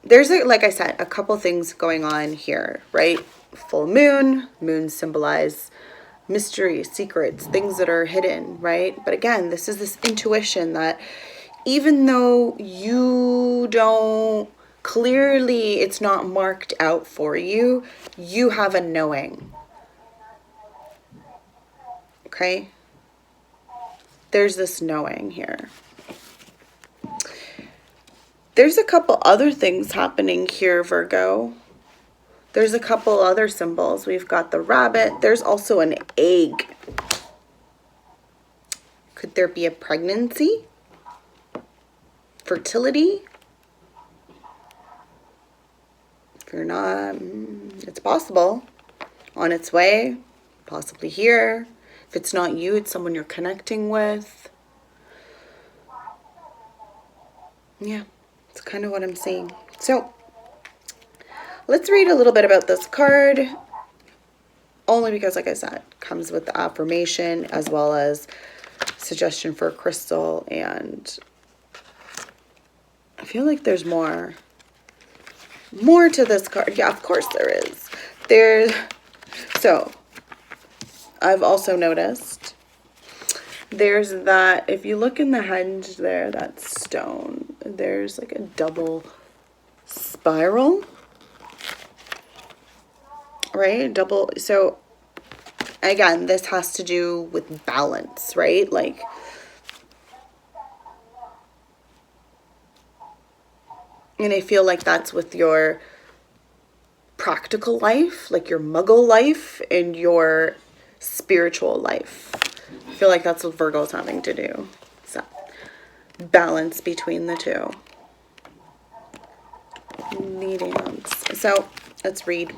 there's like I said, a couple things going on here, right? Full moon, moons symbolize mystery, secrets, things that are hidden, right? But again, this is this intuition that even though you don't clearly, it's not marked out for you, you have a knowing. Okay? There's this knowing here. There's a couple other things happening here, Virgo. There's a couple other symbols. We've got the rabbit. There's also an egg. Could there be a pregnancy? Fertility? If you're not, it's possible. On its way, possibly here. If it's not you, it's someone you're connecting with. Yeah, it's kind of what I'm seeing. So, let's read a little bit about this card. Only because, like I said, it comes with the affirmation as well as suggestion for a crystal. And I feel like there's more to this card. Yeah, of course there is. So, I've also noticed there's that, if you look in the hinge there, that stone, there's like a double spiral, right? So again, this has to do with balance, right? Like, and I feel like that's with your practical life, like your muggle life and your spiritual life. I feel like that's what Virgo's having to do. So, balance between the two. So, let's read.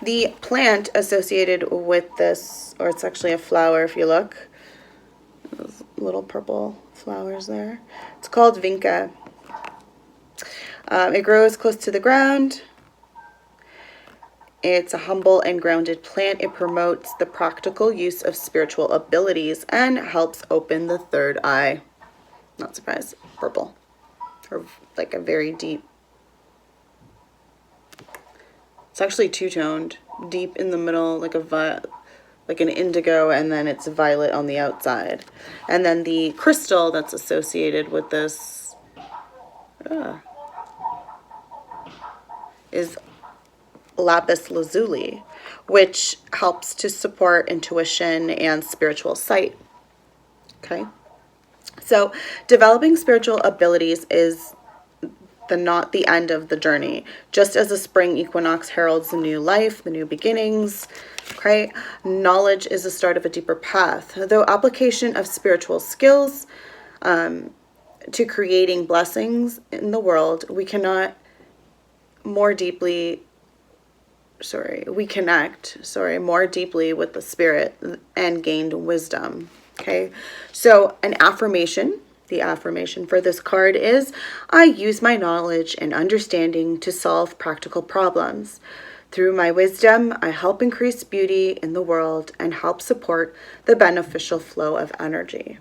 The plant associated with this, or it's actually a flower if you look, those little purple flowers there. It's called vinca. It grows close to the ground. It's a humble and grounded plant. It promotes the practical use of spiritual abilities and helps open the third eye. Not surprised. Purple. Or like a very deep. It's actually two-toned. Deep in the middle, like an indigo, and then it's violet on the outside. And then the crystal that's associated with this is lapis lazuli, which helps to support intuition and spiritual sight. Okay, so developing spiritual abilities is not the end of the journey. Just as the spring equinox heralds the new life, the new beginnings, okay, knowledge is the start of a deeper path. Though application of spiritual skills to creating blessings in the world, we connect more deeply with the spirit and gained wisdom. Okay, so an affirmation. The affirmation for this card is, I use my knowledge and understanding to solve practical problems. Through my wisdom, I help increase beauty in the world and help support the beneficial flow of energy.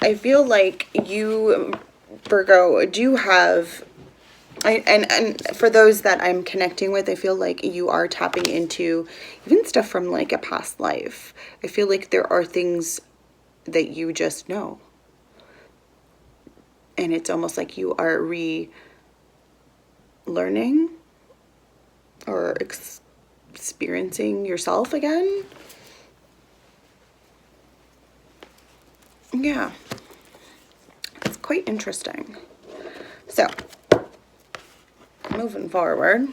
I feel like you, Virgo, do have, and for those that I'm connecting with, I feel like you are tapping into even stuff from like a past life. I feel like there are things that you just know. And it's almost like you are relearning or experiencing yourself again. Yeah, it's quite interesting. So, moving forward,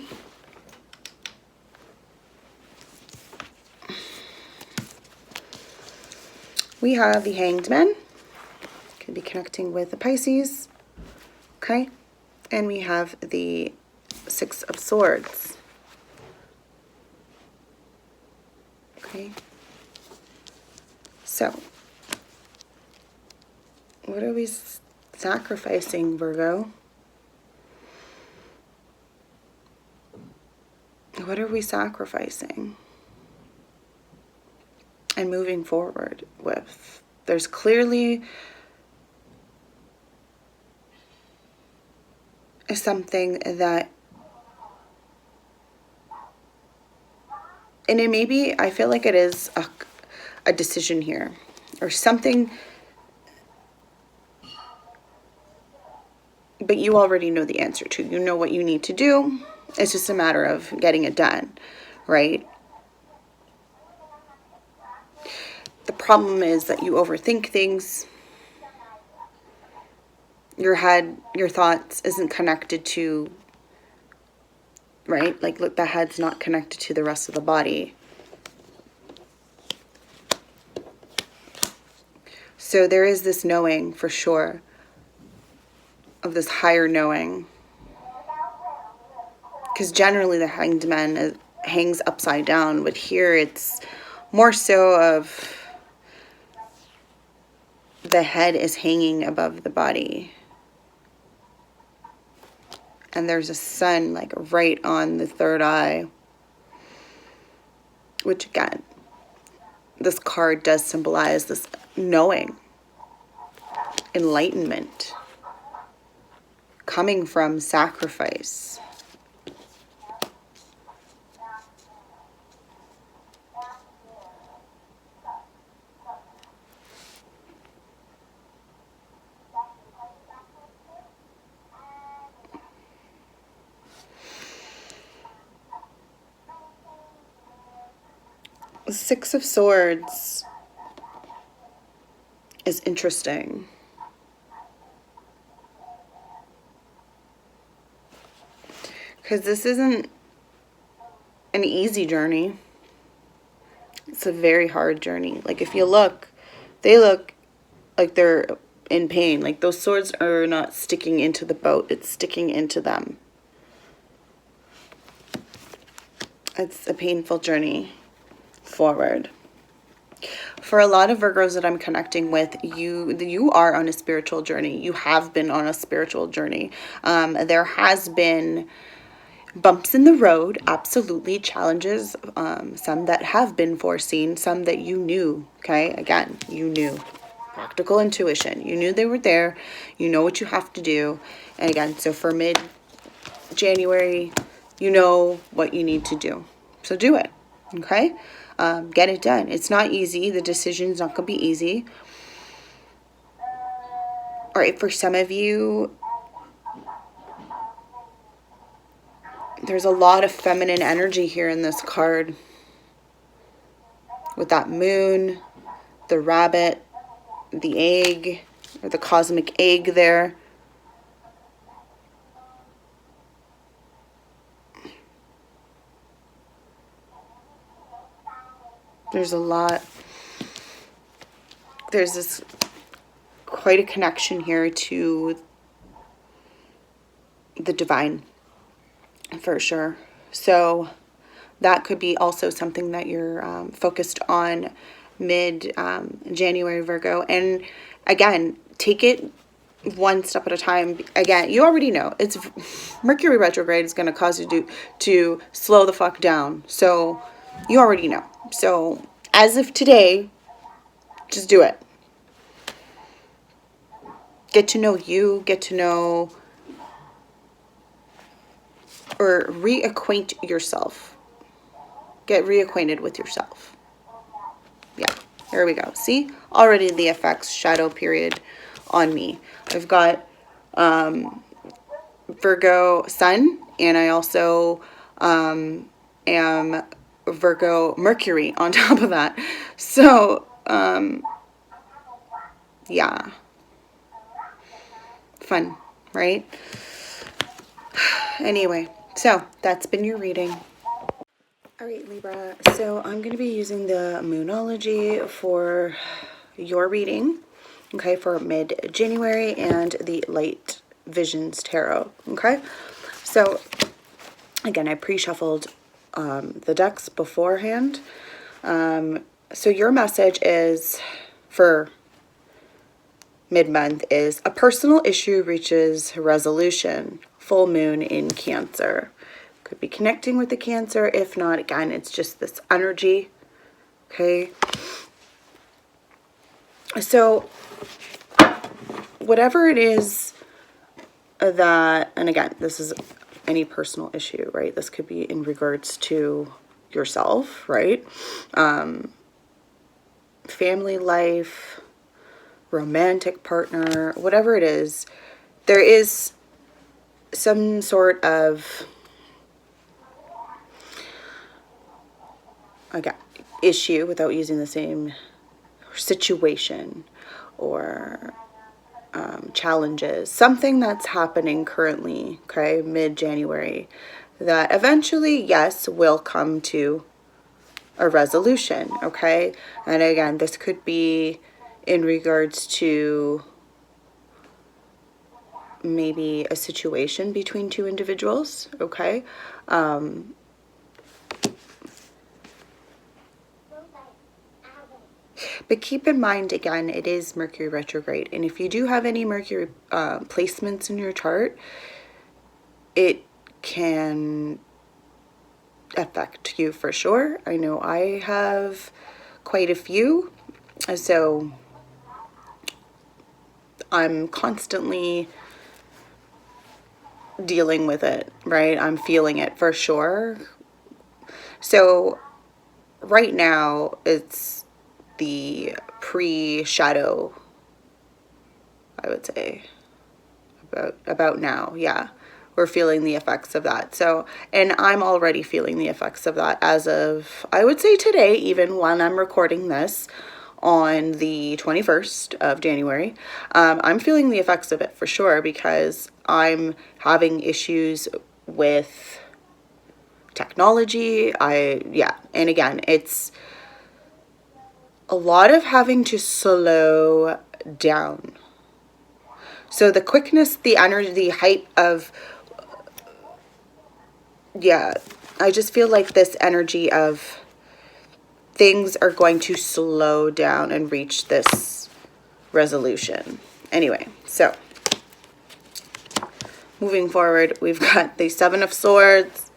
we have the Hanged Man. Could be connecting with the Pisces. Okay. And we have the Six of Swords. Okay. So, what are we sacrificing, Virgo? What are we sacrificing and moving forward with? There's clearly something that, and it maybe, I feel like it is a decision here or something, but you already know the answer to. You know what you need to do. It's just a matter of getting it done, right? The problem is that you overthink things. Your head, your thoughts isn't connected to, right? Like, look, the head's not connected to the rest of the body. So there is this knowing for sure, of this higher knowing. Because generally the Hanged Man hangs upside down, but here it's more so of the head is hanging above the body. And there's a sun like right on the third eye. Which again, this card does symbolize this knowing, enlightenment, coming from sacrifice. The Six of Swords is interesting. Because this isn't an easy journey. It's a very hard journey. Like, if you look, they look like they're in pain. Like, those swords are not sticking into the boat. It's sticking into them. It's a painful journey forward. For a lot of Virgos that I'm connecting with, you are on a spiritual journey. You have been on a spiritual journey. There has been bumps in the road, absolutely, challenges, some that have been foreseen, some that you knew, okay? Again, you knew. Practical intuition. You knew they were there. You know what you have to do. And again, so for mid-January, you know what you need to do. So do it, okay? Get it done. It's not easy. The decision's not going to be easy. All right, for some of you, there's a lot of feminine energy here in this card. With that moon, the rabbit, the egg, or the cosmic egg there. There's a lot. There's this quite a connection here to the divine, for sure. So that could be also something that you're focused on mid-January, Virgo. And again, take it one step at a time. Again, you already know it's Mercury retrograde is going to cause you to slow the fuck down. So you already know. So as of today, just do it. Get to know you, get to know or reacquaint yourself. Get reacquainted with yourself. Yeah, there we go. See? Already the effects, shadow period on me. I've got Virgo Sun, and I also am Virgo Mercury on top of that. So, Yeah. Fun, right? Anyway, so that's been your reading. All right, Libra, so I'm going to be using the Moonology for your reading, okay, for mid-January, and the Light Visions Tarot, okay? So, again, I pre-shuffled the decks beforehand. So your message is, for mid-month, is a personal issue reaches resolution, full moon in Cancer. Could be connecting with the Cancer. If not, again, it's just this energy. Okay. So whatever it is that, and again, this is any personal issue, right? This could be in regards to yourself, right? Family life, romantic partner, whatever it is, there is some sort of, again, issue, without using the same, situation or challenges, something that's happening currently, okay, mid-January, that eventually, yes, will come to a resolution, okay? And again, this could be in regards to maybe a situation between two individuals, okay? But keep in mind, again, it is Mercury retrograde. And if you do have any Mercury placements in your chart, it can affect you for sure. I know I have quite a few. So I'm constantly dealing with it, right? I'm feeling it for sure. So right now it's the pre-shadow, I would say, about now. Yeah, we're feeling the effects of that. So, and I'm already feeling the effects of that as of, I would say today, even when I'm recording this on the 21st of January, I'm feeling the effects of it for sure, because I'm having issues with technology. And again, it's a lot of having to slow down. So the quickness, the energy, the hype of, I just feel like this energy of things are going to slow down and reach this resolution. Anyway, so moving forward, we've got the Seven of Swords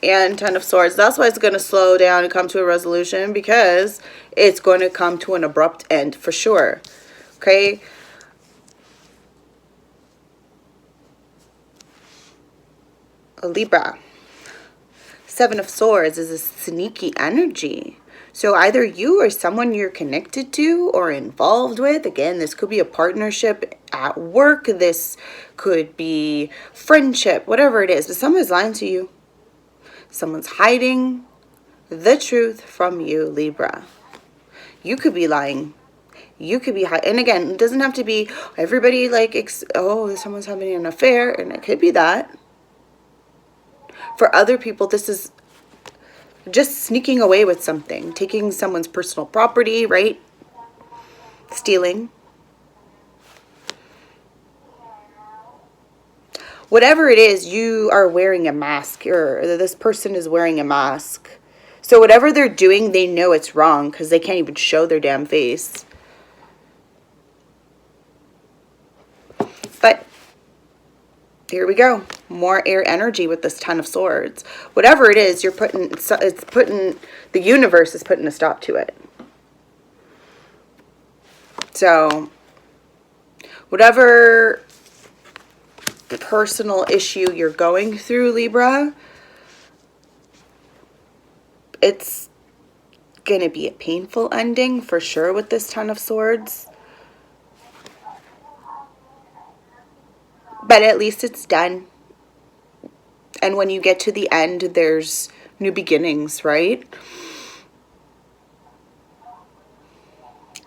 and Ten of Swords. That's why it's going to slow down and come to a resolution, because it's going to come to an abrupt end for sure. Okay. A Libra. Seven of Swords is a sneaky energy. So either you or someone you're connected to or involved with, again, this could be a partnership at work, this could be friendship, whatever it is, but someone's lying to you. Someone's hiding the truth from you, Libra. You could be lying. You could be and again, it doesn't have to be everybody like, oh, someone's having an affair, and it could be that. For other people, this is just sneaking away with something, taking someone's personal property, right? Stealing. Whatever it is, you are wearing a mask, or this person is wearing a mask. So whatever they're doing, they know it's wrong because they can't even show their damn face. But here we go. More air energy with this Ten of Swords. Whatever it is, you're putting, the universe is putting a stop to it. So whatever personal issue you're going through, Libra, it's gonna be a painful ending for sure with this Ten of Swords. But at least it's done. And when you get to the end, there's new beginnings, right?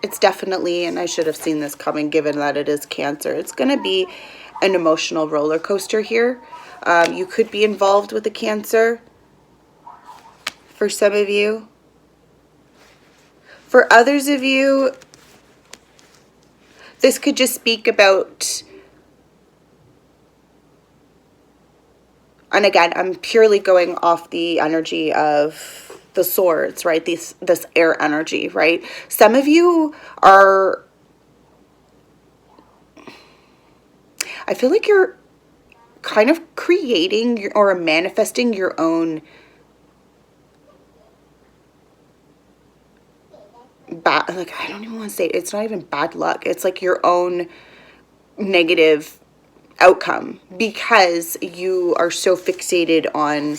it's definitely, and I should have seen this coming given that it is Cancer, it's going to be an emotional roller coaster here. You could be involved with a Cancer for some of you. For others of you, this could just speak about, and again, I'm purely going off the energy of the swords, right? This air energy, right? Some of you are, I feel like you're kind of creating or manifesting your own bad, like, I don't even want to say it, it's not even bad luck. It's like your own negative outcome because you are so fixated on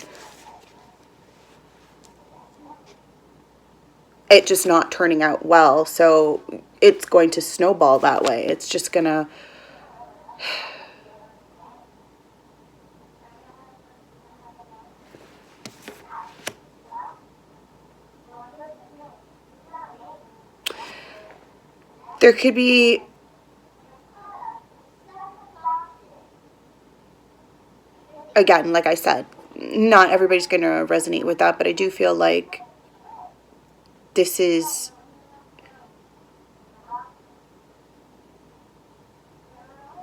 it just not turning out well. So it's going to snowball that way. It's just gonna, there could be, again, like I said, not everybody's going to resonate with that, but I do feel like this is,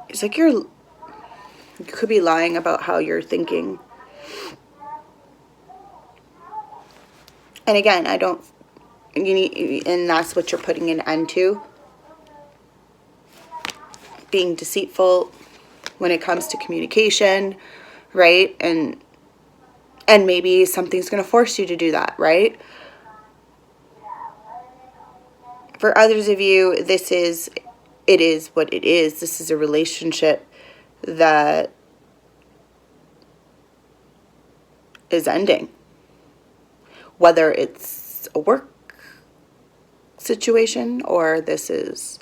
it's like you could be lying about how you're thinking. And again, I don't, you need, and that's what you're putting an end to. Being deceitful when it comes to communication, right? And maybe something's going to force you to do that, right? For others of you, this is, it is what it is. This is a relationship that is ending. Whether it's a work situation or this is,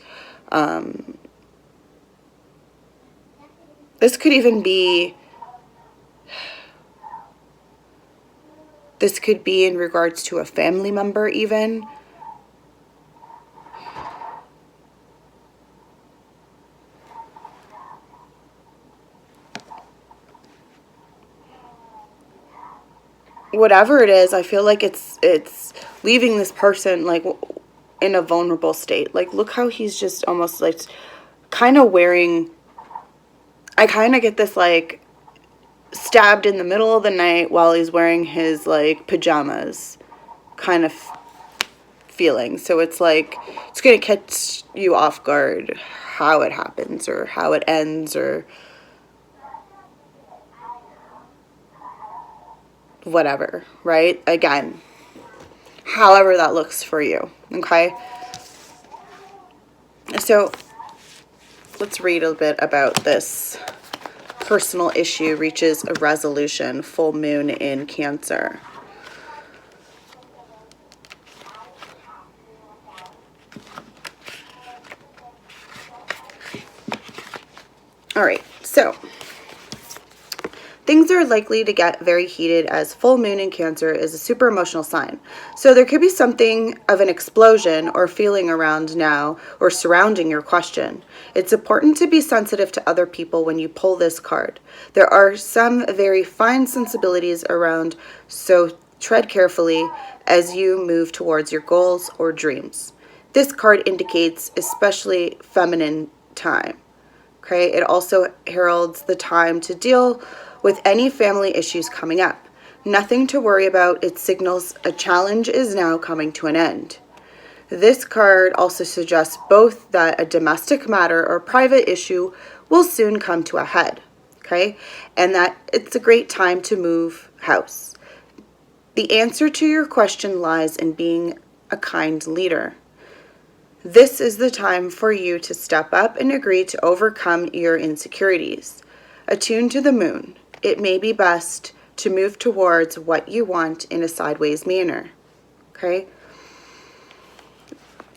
this could even be, this could be in regards to a family member even. Whatever it is, I feel like it's leaving this person like in a vulnerable state. Like, look how he's just almost like kind of wearing, I kind of get this like stabbed in the middle of the night while he's wearing his like pajamas kind of feeling. So it's like, it's going to catch you off guard how it happens or how it ends or whatever, right? Again, however that looks for you, okay? So let's read a bit about this. Personal issue reaches a resolution, full moon in Cancer. All right, so things are likely to get very heated as full moon in Cancer is a super emotional sign. So there could be something of an explosion or feeling around now or surrounding your question. It's important to be sensitive to other people when you pull this card. There are some very fine sensibilities around, so tread carefully as you move towards your goals or dreams. This card indicates especially feminine time. Okay, it also heralds the time to deal with any family issues coming up. Nothing to worry about. It signals a challenge is now coming to an end. This card also suggests both that a domestic matter or private issue will soon come to a head, okay? And that it's a great time to move house. The answer to your question lies in being a kind leader. This is the time for you to step up and agree to overcome your insecurities. Attuned to the moon, it may be best to move towards what you want in a sideways manner. Okay?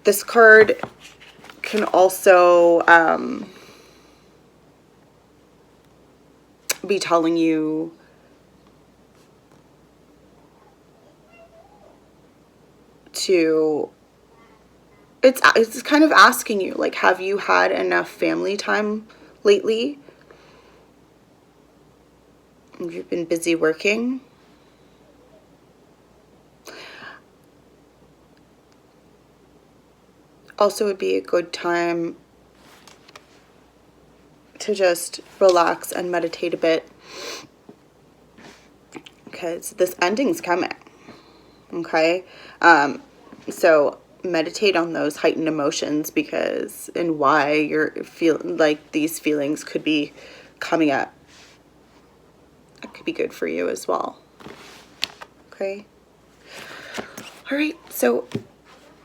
This card can also be telling you to it's kind of asking you, like, have you had enough family time lately? You've been busy working. Also would be a good time to just relax and meditate a bit, because this ending's coming. Okay, so meditate on those heightened emotions, because and why you're feeling like these feelings could be coming up. It could be good for you as well. Okay. All right, so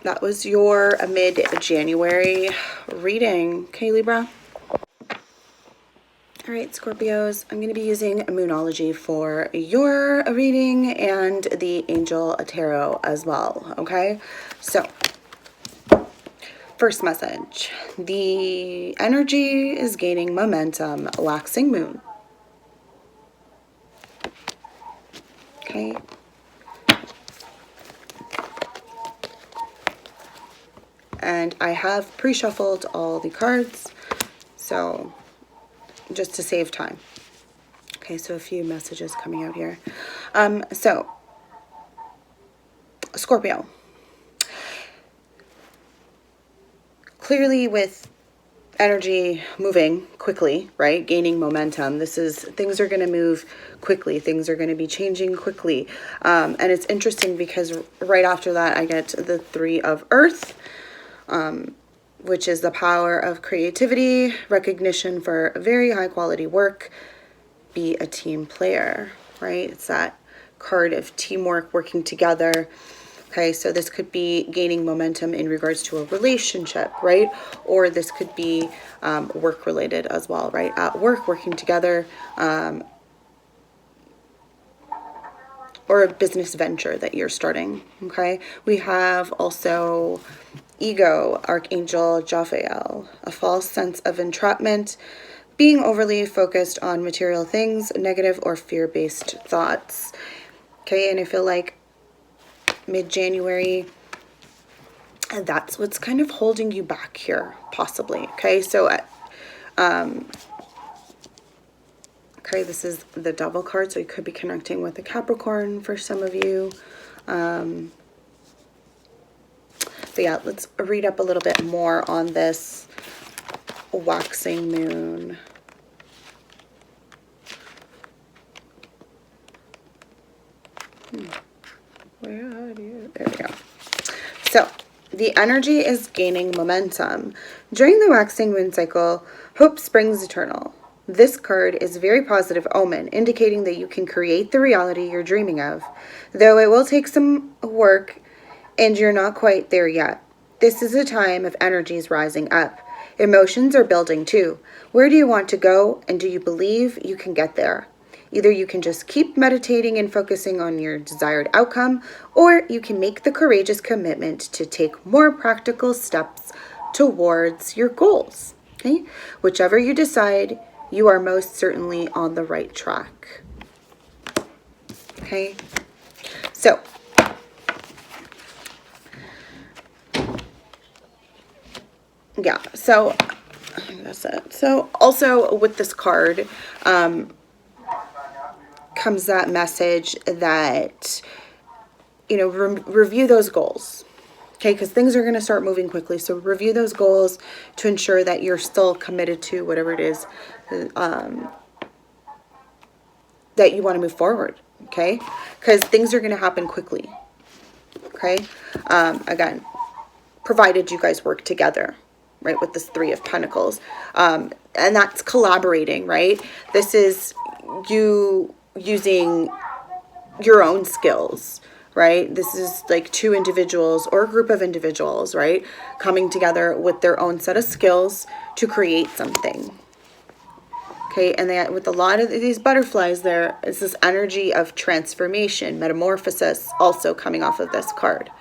that was your mid-January reading. Okay, Libra. All right, Scorpios, I'm going to be using Moonology for your reading and the Angel Tarot as well, okay? So, first message. The energy is gaining momentum, waxing moon. Okay. And I have pre-shuffled all the cards, so just to save time. Okay, so a few messages coming out here. So, Scorpio. Clearly with energy moving quickly, right? Gaining momentum. Things are going to move quickly. Things are going to be changing quickly. And it's interesting because right after that, I get the Three of Earth, which is the power of creativity, recognition for very high quality work, be a team player, right? It's that card of teamwork, working together. Okay, so this could be gaining momentum in regards to a relationship, right? Or this could be work related as well, right? At work, working together, or a business venture that you're starting, okay? We have also ego, Archangel Jophiel, a false sense of entrapment, being overly focused on material things, negative or fear-based thoughts. Okay, and I feel like mid-January, and that's what's kind of holding you back here, possibly. Okay, so okay, this is the Devil card, so you could be connecting with a Capricorn for some of you. But yeah, let's read up a little bit more on this waxing moon. Where are you? There we go. So, the energy is gaining momentum. During the waxing moon cycle, hope springs eternal. This card is a very positive omen, indicating that you can create the reality you're dreaming of, though it will take some work and you're not quite there yet. This is a time of energies rising up. Emotions are building too. Where do you want to go, and do you believe you can get there? Either you can just keep meditating and focusing on your desired outcome, or you can make the courageous commitment to take more practical steps towards your goals. Okay? Whichever you decide, you are most certainly on the right track. Okay? So, yeah, so that's it. So also with this card, comes that message that, you know, review those goals. Okay, because things are going to start moving quickly. So review those goals to ensure that you're still committed to whatever it is that you want to move forward. Okay, because things are going to happen quickly. Okay, again, provided you guys work together, right, with this Three of Pentacles. And that's collaborating, right? This is you using your own skills, right? This is like two individuals or a group of individuals, right, coming together with their own set of skills to create something. Okay, and then with a lot of these butterflies, there is this energy of transformation, metamorphosis, also coming off of this card.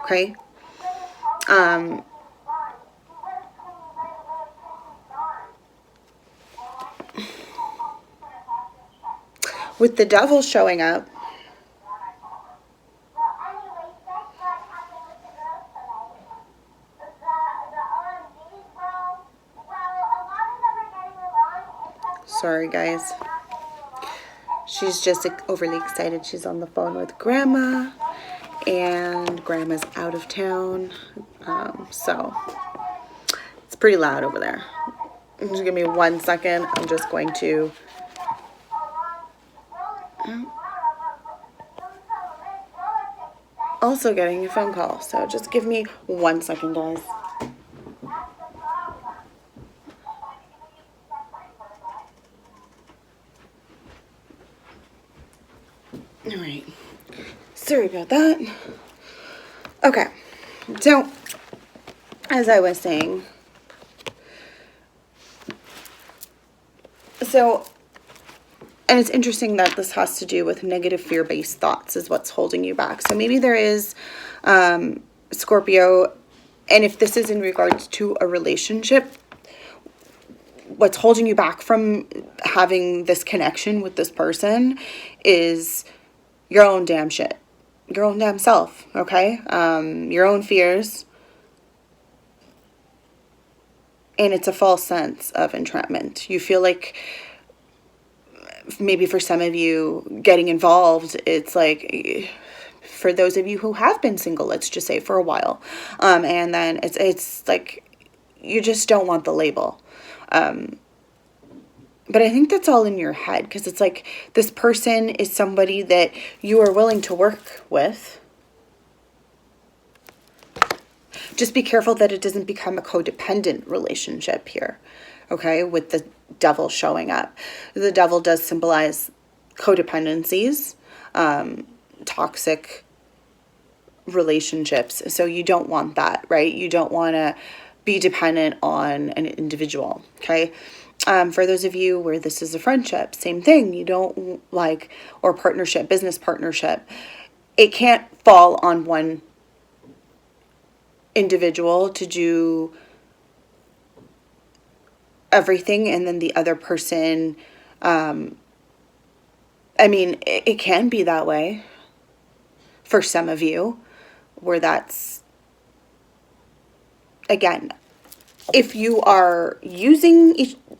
Okay. With the Devil showing up, Sorry, guys. She's just overly excited. She's on the phone with Grandma, and Grandma's out of town. So it's pretty loud over there. Just give me 1 second. I'm just going to... Also getting a phone call. So just give me 1 second, guys. All right. Sorry about that. Okay. So, as I was saying, and it's interesting that this has to do with negative fear-based thoughts is what's holding you back. So maybe there is Scorpio, and if this is in regards to a relationship, what's holding you back from having this connection with this person is your own damn shit. Your own damn self, okay? Your own fears. And it's a false sense of entrapment. You feel like, maybe for some of you, getting involved, it's like, for those of you who have been single, let's just say for a while, and then it's like, you just don't want the label. But I think that's all in your head, because it's like, this person is somebody that you are willing to work with. Just be careful that it doesn't become a codependent relationship here, okay, with the devil showing up. The devil does symbolize codependencies, toxic relationships. So you don't want that, right? You don't want to be dependent on an individual, okay? For those of you where this is a friendship, same thing. You don't like, or partnership, business partnership. It can't fall on one individual to do everything and then the other person, I mean, it can be that way for some of you, where that's, again, if you are using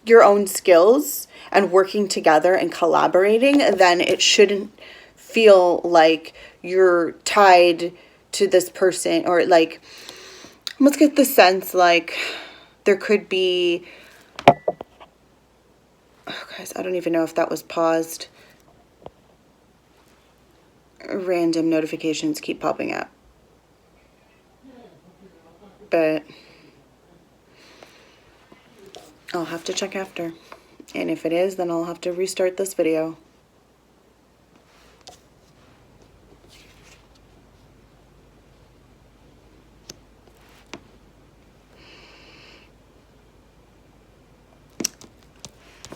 your own skills and working together and collaborating, then it shouldn't feel like you're tied to this person, or like, let's get the sense like there could be, oh guys, I don't even know if that was paused. Random notifications keep popping up. But I'll have to check after. And if it is, then I'll have to restart this video.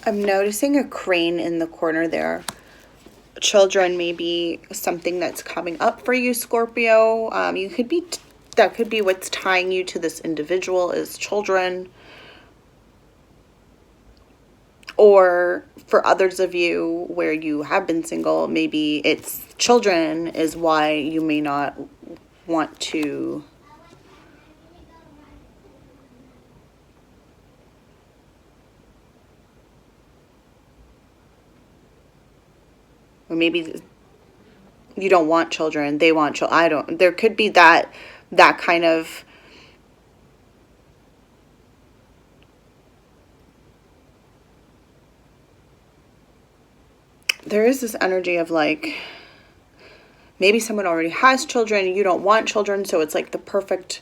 I'm noticing a crane in the corner there. Children may be something that's coming up for you, Scorpio. You could be, that could be what's tying you to this individual, is children. Or for others of you where you have been single, maybe it's children is why you may not want to or maybe you don't want children, they want children. I don't, there could be that kind of, there is this energy of like, maybe someone already has children and you don't want children, so it's like the perfect,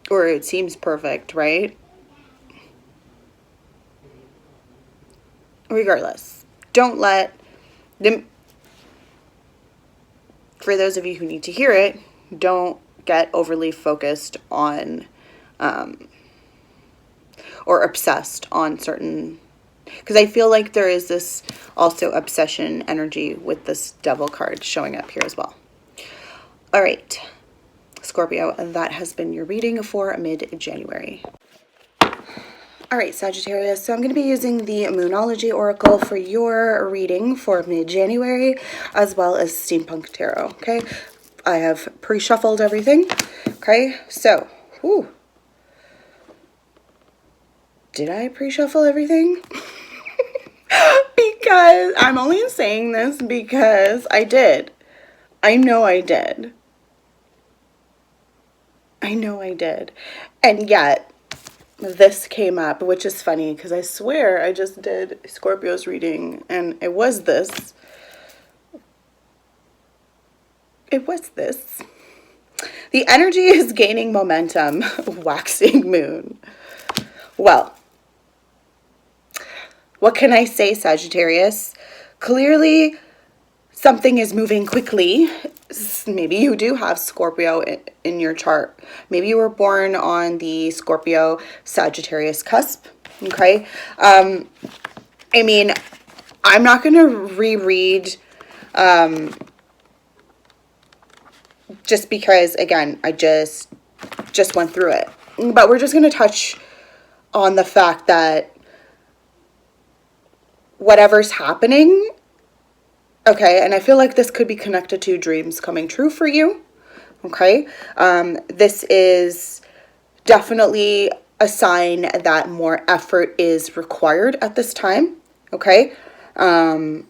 or it seems perfect, right? Regardless, don't let them, for those of you who need to hear it, don't get overly focused on or obsessed on certain, because I feel like there is this also obsession energy with this devil card showing up here as well. All right, Scorpio, that has been your reading for mid-January. All right, Sagittarius, so I'm going to be using the Moonology Oracle for your reading for mid-January, as well as Steampunk Tarot, okay? I have pre-shuffled everything, okay? So, whew. Did I pre-shuffle everything? Because I'm only saying this because I did. I know I did. I know I did. And yet, this came up, which is funny because I swear I just did Scorpio's reading and it was this. It was this. The energy is gaining momentum, waxing moon. Well, what can I say, Sagittarius? Clearly, something is moving quickly. Maybe you do have Scorpio in your chart. Maybe you were born on the Scorpio Sagittarius cusp. Okay. I mean, I'm not going to reread just because, again, I just went through it. But we're just going to touch on the fact that whatever's happening, okay, and I feel like this could be connected to dreams coming true for you, okay? This is definitely a sign that more effort is required at this time, okay? And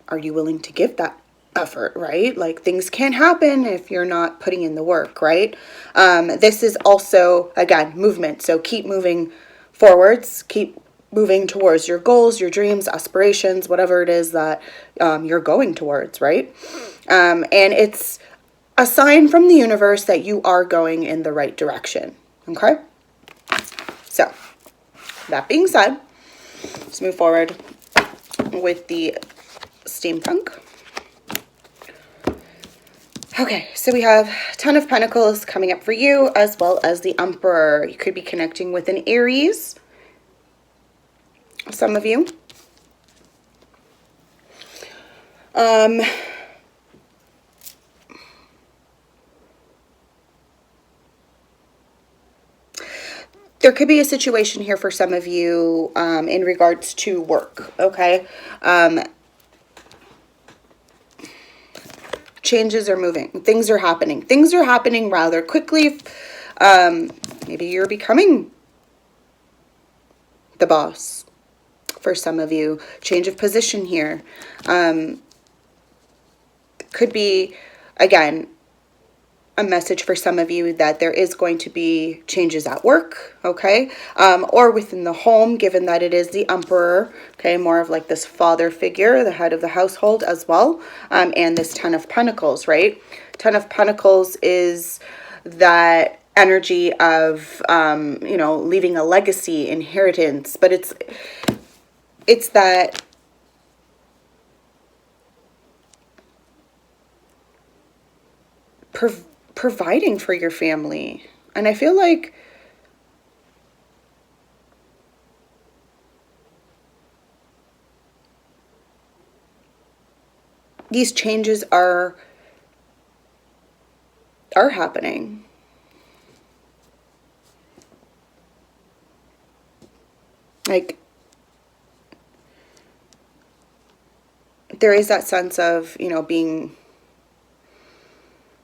are you willing to give that effort, right? Like, things can't happen if you're not putting in the work, right? This is also, again, movement. So keep moving forwards, keep moving towards your goals, your dreams, aspirations, whatever it is that you're going towards, right? And it's a sign from the universe that you are going in the right direction, okay? So, that being said, let's move forward with the steampunk. Okay, so we have Ten of Pentacles coming up for you, as well as the Emperor. You could be connecting with an Aries, some of you. There could be a situation here for some of you in regards to work, okay? Changes are moving. Things are happening. Things are happening rather quickly. Maybe you're becoming the boss for some of you. Change of position here. Could be, again, a message for some of you that there is going to be changes at work, okay? Or within the home, given that it is the Emperor, okay? More of like this father figure, the head of the household as well. And this Ten of Pentacles, right? Ten of Pentacles is that energy of, you know, leaving a legacy, inheritance, but it's that providing for your family. And I feel like these changes are happening. Like, there is that sense of, you know,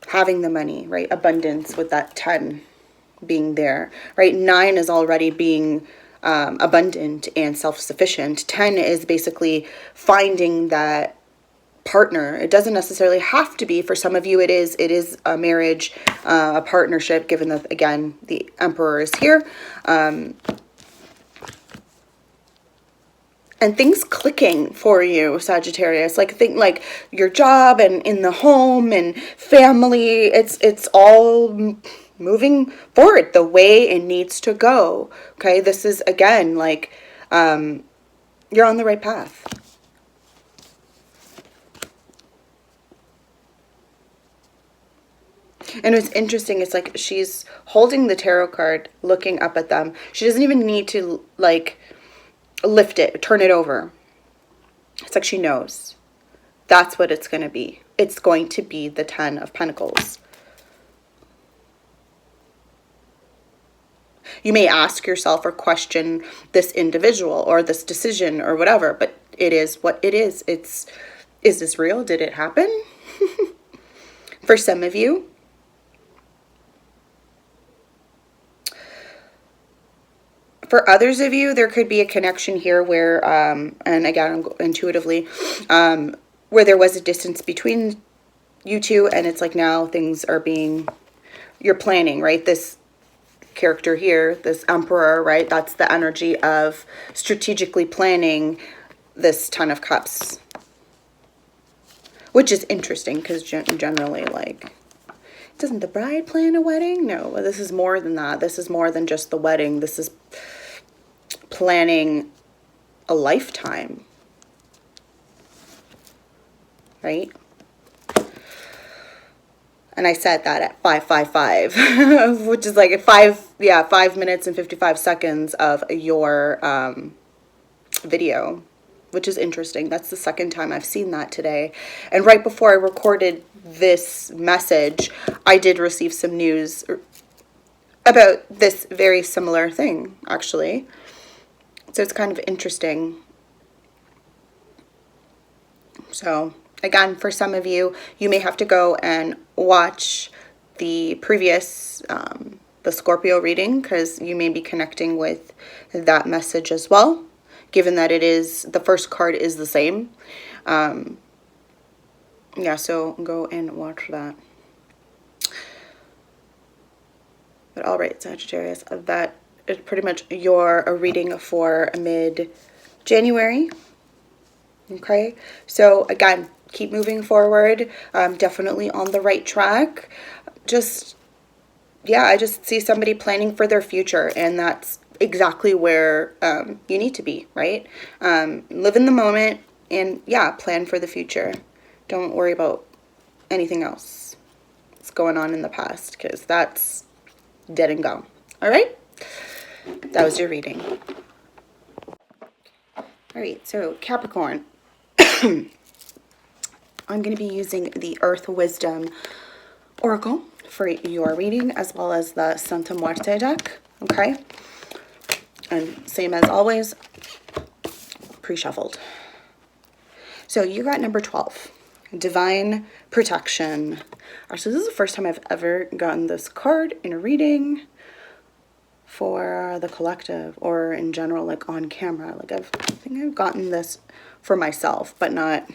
having the money, right? Abundance with that 10 being there, right? 9 is already being abundant and self-sufficient. 10 is basically finding that partner. It doesn't necessarily have to be. For some of you, it is a marriage, a partnership, given that, again, the Emperor is here. And things clicking for you, Sagittarius. Like, think like your job and in the home and family. It's all moving forward the way it needs to go. Okay, this is, again, like, you're on the right path. And what's interesting is, like, she's holding the tarot card, looking up at them. She doesn't even need to, like, lift it, turn it over. It's like she knows. That's what it's going to be. It's going to be the 10 of Pentacles. You may ask yourself or question this individual or this decision or whatever, but it is what it is. Is this real? Did it happen? For some of you, For others of you, there could be a connection here where, and again, intuitively, where there was a distance between you two, and it's like now things are being, you're planning, right? This character here, this Emperor, right? That's the energy of strategically planning this Ten of Cups, which is interesting because generally, like, doesn't the bride plan a wedding? No, this is more than that. This is more than just the wedding. This is planning a lifetime, right? And I said that at 5:55, which is like 5 minutes and 55 seconds of your video, which is interesting. That's the second time I've seen that today. And right before I recorded this message, I did receive some news about this very similar thing, actually. So it's kind of interesting. So again, for some of you, you may have to go and watch the previous, the Scorpio reading, because you may be connecting with that message as well, given that it is, the first card is the same. Yeah, so go and watch that. But all right, Sagittarius, that is pretty much your reading for mid-January. Okay, so again, keep moving forward. Definitely on the right track. Just, yeah, I just see somebody planning for their future, and that's exactly where you need to be, right? Live in the moment, and yeah, plan for the future. Don't worry about anything else that's going on in the past, because that's dead and gone. All right, that was your reading. All right, so Capricorn. I'm going to be using the Earth Wisdom Oracle for your reading, as well as the Santa Muerte deck, okay? And same as always, pre-shuffled. So you got number 12, Divine Protection. So this is the first time I've ever gotten this card in a reading for the collective, or in general, like on camera. Like I think I've gotten this for myself, but not,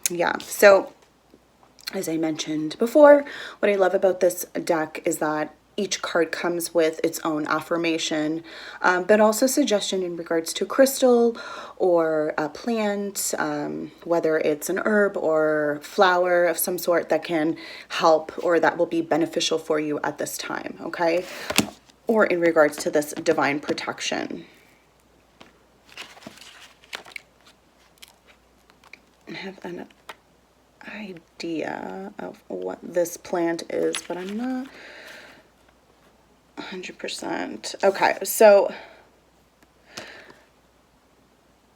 yeah. So as I mentioned before, what I love about this deck is that each card comes with its own affirmation, but also suggestion in regards to crystal or a plant, whether it's an herb or flower of some sort that can help or that will be beneficial for you at this time, okay? Or in regards to this divine protection. I have an idea of what this plant is, but I'm not 100%. Okay, so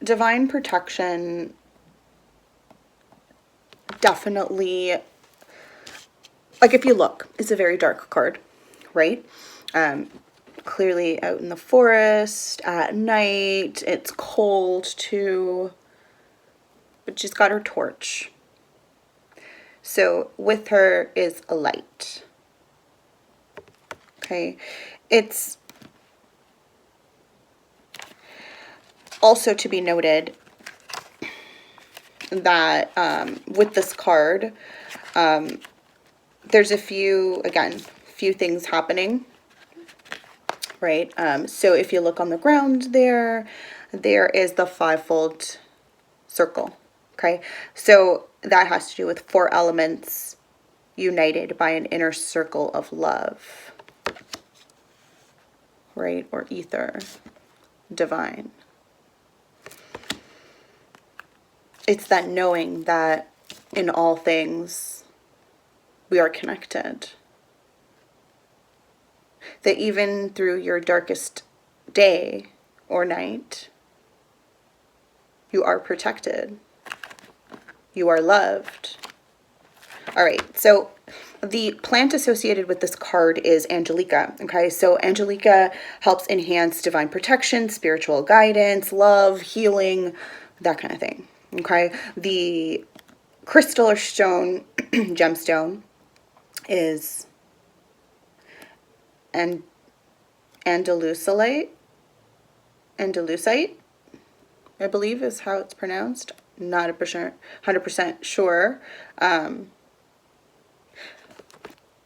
divine protection definitely, like if you look, it's a very dark card, right? Clearly out in the forest at night, it's cold too, but she's got her torch. So with her is a light. Okay, it's also to be noted that with this card, there's a few things happening, right? So if you look on the ground there is the fivefold circle, okay? So that has to do with 4 elements united by an inner circle of love, right? Or ether, divine. It's that knowing that in all things we are connected. That even through your darkest day or night, you are protected. You are loved. All right, so the plant associated with this card is Angelica, okay? So Angelica helps enhance divine protection, spiritual guidance, love, healing, that kind of thing, okay? The crystal or stone, gemstone, is Andalusite, I believe is how it's pronounced. Not 100% sure. But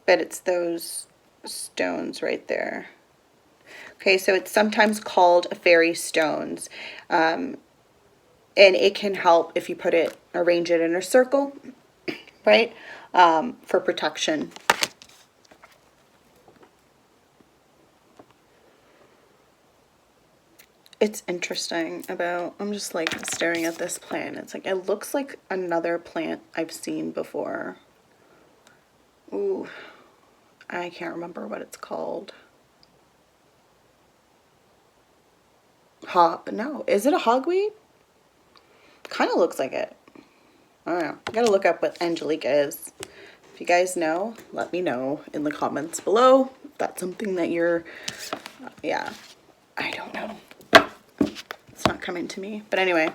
it's those stones right there. Okay, so it's sometimes called fairy stones. And it can help if you arrange it in a circle, right? For protection. It's interesting I'm just like staring at this plant. It's like, it looks like another plant I've seen before. Ooh, I can't remember what it's called. No, is it a hogweed? Kind of looks like it. I don't know. I gotta look up what Angelica is. If you guys know, let me know in the comments below. If that's something that you're, yeah, I don't know. It's not coming to me. But anyway,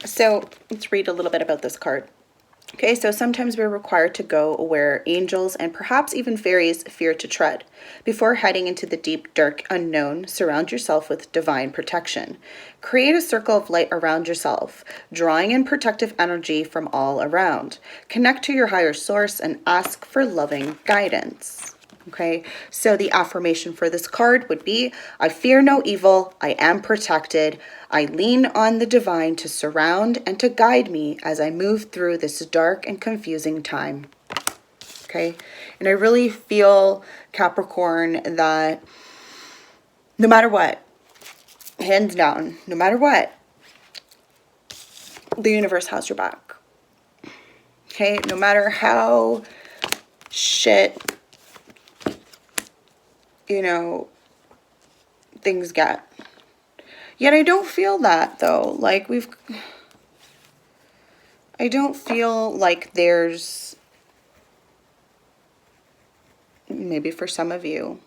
so let's read a little bit about this card. Okay, so sometimes we're required to go where angels and perhaps even fairies fear to tread. Before heading into the deep, dark unknown, surround yourself with divine protection. Create a circle of light around yourself, drawing in protective energy from all around. Connect to your higher source and ask for loving guidance. Okay, so the affirmation for this card would be, I fear no evil, I am protected, I lean on the divine to surround and to guide me as I move through this dark and confusing time. Okay, and I really feel, Capricorn, that no matter what, hands down, no matter what, the universe has your back. Okay, no matter how shit, things get. Yet I don't feel that, though. Like, I don't feel like there's, maybe for some of you,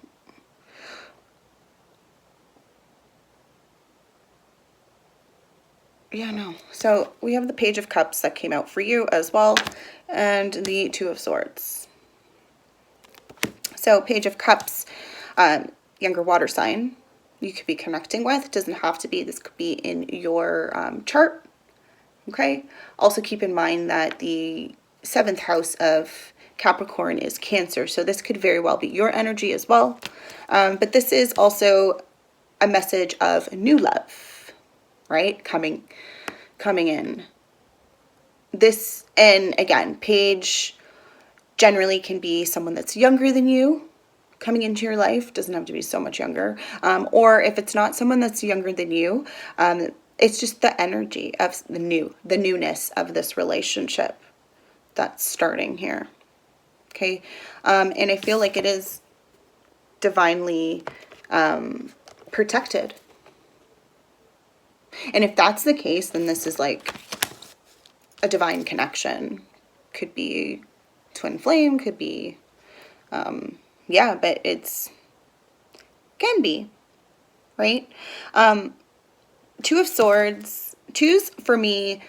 yeah, no. So we have the Page of Cups that came out for you as well, and the Two of Swords. So Page of Cups, younger water sign you could be connecting with. It doesn't have to be. This could be in your chart. Okay. Also keep in mind that the 7th house of Capricorn is Cancer. So this could very well be your energy as well. But this is also a message of new love, right? Coming in. This, and again, Page generally can be someone that's younger than you coming into your life. Doesn't have to be so much younger. Or if it's not someone that's younger than you, it's just the energy of the newness of this relationship that's starting here. Okay. And I feel like it is divinely protected. And if that's the case, then this is like a divine connection. Could be twin flame, could be, yeah, but can be, right? Two of Swords, twos for me,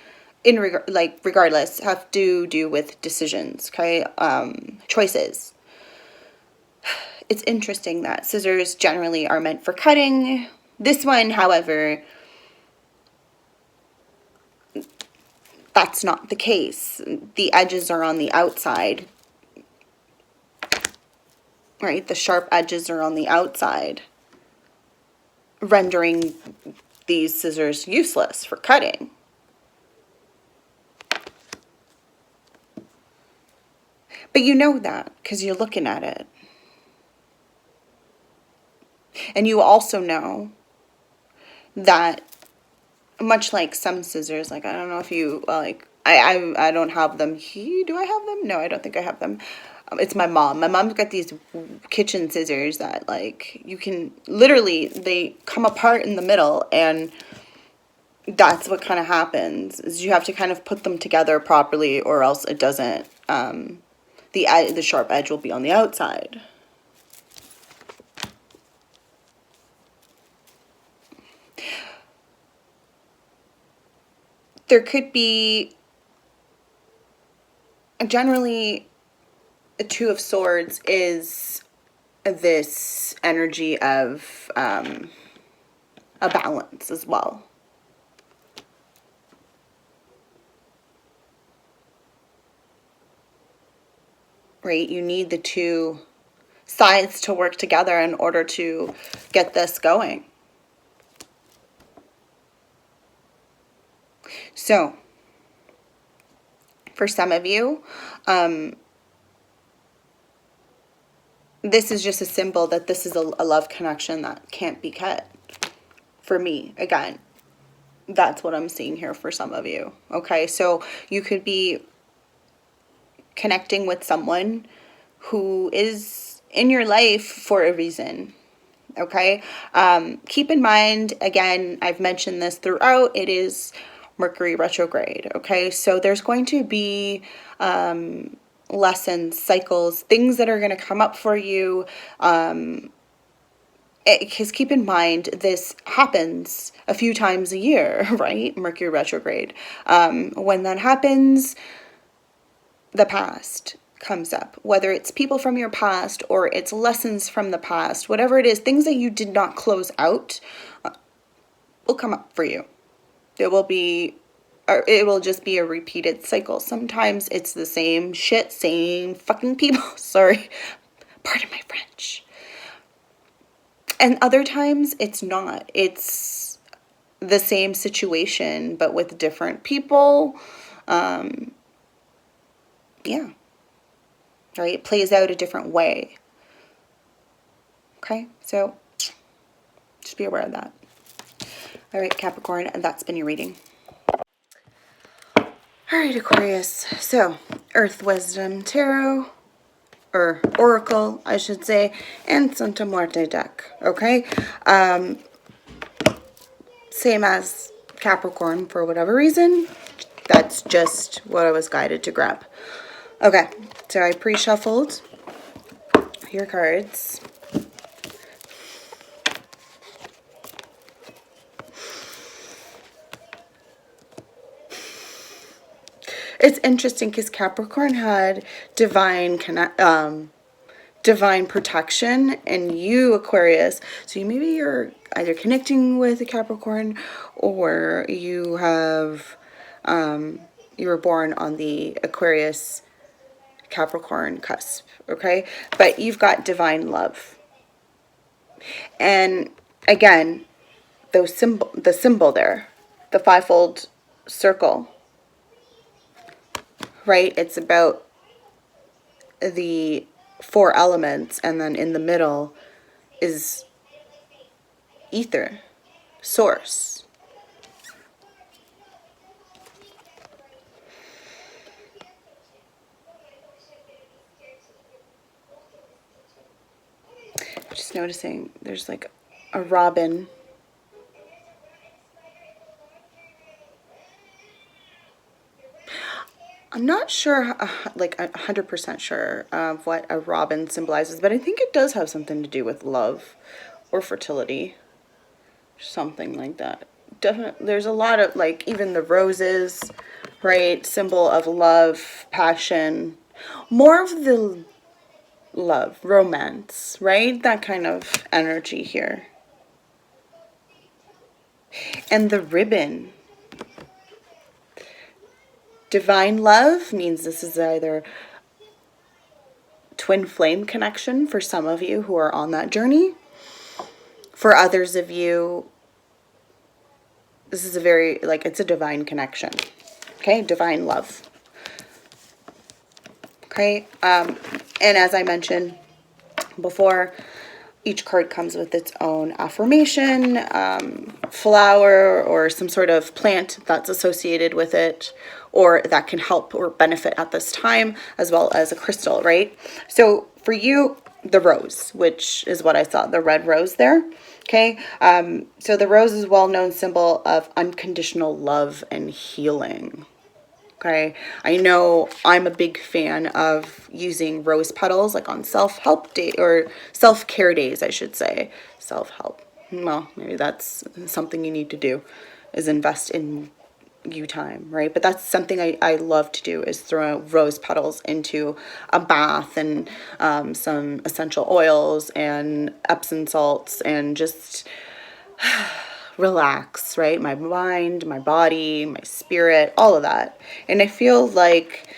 regardless, have to do with decisions, okay? Choices. It's interesting that scissors generally are meant for cutting. This one, however, that's not the case. The edges are on the outside, right? The sharp edges are on the outside, rendering these scissors useless for cutting. But you know that because you're looking at it. And you also know that, much like some scissors, like, I don't know if you, I don't have them. Do I have them? No, I don't think I have them. It's my mom. My mom's got these kitchen scissors that, like, you can, literally, they come apart in the middle, and that's what kind of happens, is you have to kind of put them together properly, or else it doesn't, the sharp edge will be on the outside. There could be, generally, a Two of Swords is this energy of a balance as well. Right? You need the two sides to work together in order to get this going. So, for some of you, this is just a symbol that this is a love connection that can't be cut. For me, again, that's what I'm seeing here for some of you. Okay, so you could be connecting with someone who is in your life for a reason. Okay, keep in mind, again, I've mentioned this throughout, it is Mercury retrograde. Okay, so there's going to be lessons, cycles, things that are going to come up for you. Because keep in mind, this happens a few times a year, right? Mercury retrograde. When that happens, the past comes up, whether it's people from your past or it's lessons from the past, whatever it is, things that you did not close out will come up for you. It will just be a repeated cycle. Sometimes it's the same shit, same fucking people. Sorry, pardon my French. And other times it's not. It's the same situation, but with different people. Yeah. Right? It plays out a different way. Okay? So, just be aware of that. All right, Capricorn, and that's been your reading. All right, Aquarius. So, Earth Wisdom Tarot, or Oracle, I should say, and Santa Muerte deck. Okay? Same as Capricorn for whatever reason. That's just what I was guided to grab. Okay, so I pre-shuffled your cards. It's interesting because Capricorn had divine protection, and you, Aquarius, so you're either connecting with a Capricorn, or you have you were born on the Aquarius Capricorn cusp, okay? But you've got divine love. And again, the symbol there, the fivefold circle, right? It's about the four elements, and then in the middle is ether, source. Just noticing there's like a robin. I'm not sure, like 100% sure of what a robin symbolizes, but I think it does have something to do with love or fertility, something like that. Definitely, there's a lot of, like, even the roses, right? Symbol of love, passion, more of the love, romance, right? That kind of energy here. And the ribbon. Divine love means this is either twin flame connection for some of you who are on that journey. For others of you, this is a very, like, it's a divine connection. Okay, divine love. Okay, and as I mentioned before, each card comes with its own affirmation, flower, or some sort of plant that's associated with it, or that can help or benefit at this time, as well as a crystal, right? So for you, the rose, which is what I saw, the red rose there. Okay, so the rose is a well-known symbol of unconditional love and healing. Okay, I know I'm a big fan of using rose petals, like on self-help day, or self-care days, I should say. Self-help. Well, maybe that's something you need to do, is invest in you time, right? But that's something I love to do, is throw rose petals into a bath and some essential oils and Epsom salts and just relax, right? My mind, my body, my spirit, all of that. And I feel like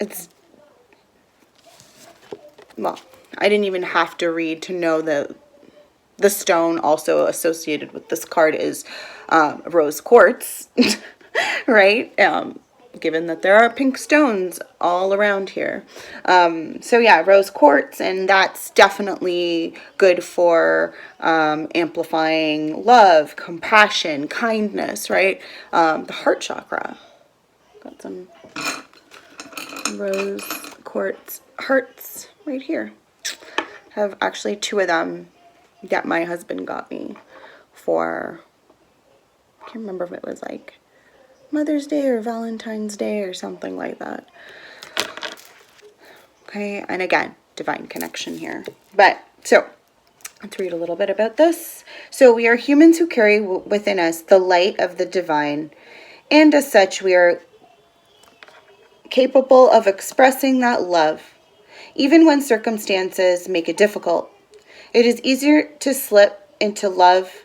it's, well, I didn't even have to read to know that the stone also associated with this card is rose quartz, right? Given that there are pink stones all around here. So yeah, rose quartz, and that's definitely good for amplifying love, compassion, kindness, right? The heart chakra. Got some rose quartz hearts right here. Have actually 2 of them that my husband got me for, I can't remember if it was like Mother's Day or Valentine's Day or something like that. Okay, and again, divine connection here. But, so, let's read a little bit about this. So, we are humans who carry within us the light of the divine, and as such, we are capable of expressing that love, even when circumstances make it difficult. It is easier to slip into love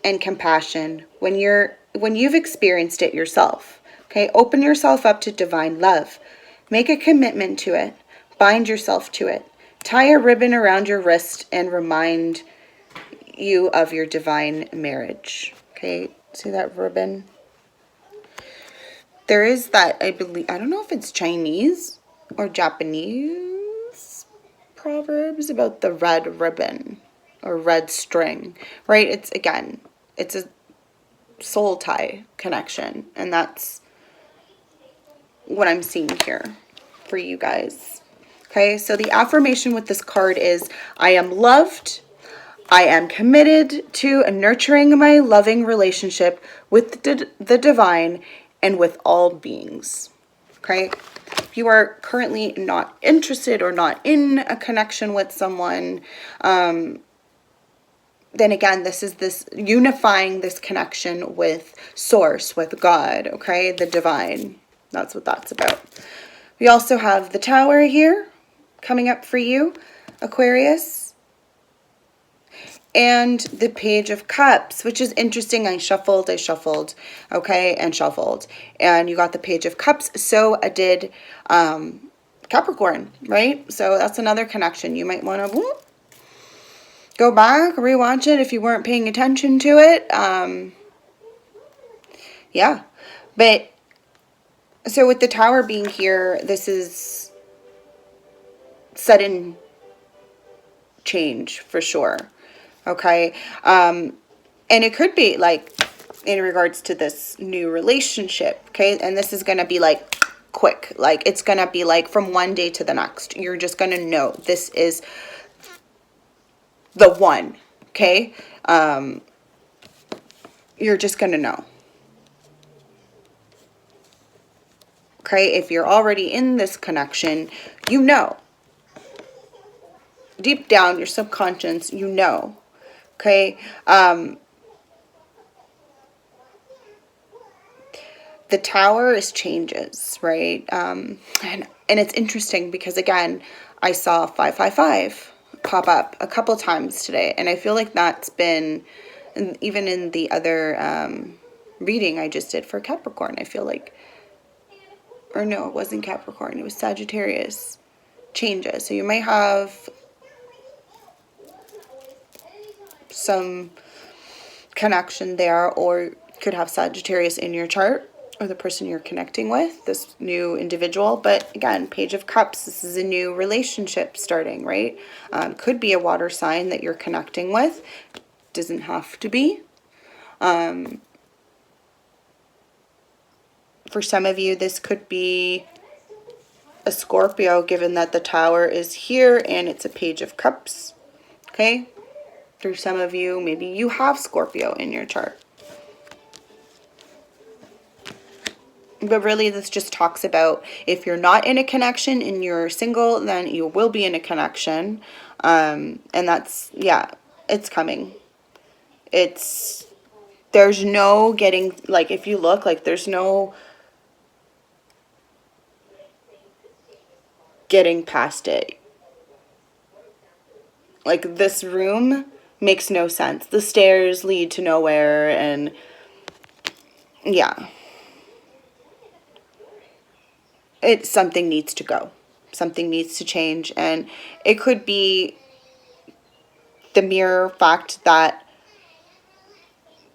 and compassion when you've experienced it yourself. Okay, open yourself up to divine love. Make a commitment to it. Bind yourself to it. Tie a ribbon around your wrist and remind you of your divine marriage. Okay, see that ribbon? There is that, I believe, I don't know if it's Chinese or Japanese proverbs about the red ribbon or red string, right? It's, again, it's a soul tie connection, and that's what I'm seeing here for you guys. Okay, so the affirmation with this card is, I am loved. I am committed to nurturing my loving relationship with the divine and with all beings. Okay, if you are currently not interested or not in a connection with someone, then again, this is this unifying this connection with source, with God, okay, the divine. That's what that's about. We also have the Tower here coming up for you, Aquarius. And the Page of Cups, which is interesting. I shuffled, okay, and shuffled. And you got the Page of Cups. So did Capricorn, right? So that's another connection. You might want to go back, rewatch it if you weren't paying attention to it. Yeah. But, so with the Tower being here, this is sudden change for sure. Okay, and it could be like in regards to this new relationship, okay, and this is going to be like quick, like it's going to be like from one day to the next. You're just going to know this is the one, okay, you're just going to know. Okay, if you're already in this connection, you know. Deep down, your subconscious, you know. Okay, the Tower is changes, right? And it's interesting because, again, I saw 555 pop up a couple times today, and I feel like that's been, even in the other reading I just did for Capricorn, I feel like, or no, it wasn't Capricorn, it was Sagittarius, changes. So you might have some connection there, or could have Sagittarius in your chart, or the person you're connecting with, this new individual. But again, Page of Cups, this is a new relationship starting, right? Could be a water sign that you're connecting with. Doesn't have to be. For some of you, this could be a Scorpio, given that the Tower is here and it's a Page of Cups. Okay? For some of you, maybe you have Scorpio in your chart. But really, this just talks about if you're not in a connection and you're single, then you will be in a connection. And that's, yeah, it's coming. There's no getting, like, if you look, like, there's no getting past it. Like, this room makes no sense. The stairs lead to nowhere, and yeah. Something needs to go. Something needs to change, and it could be the mere fact that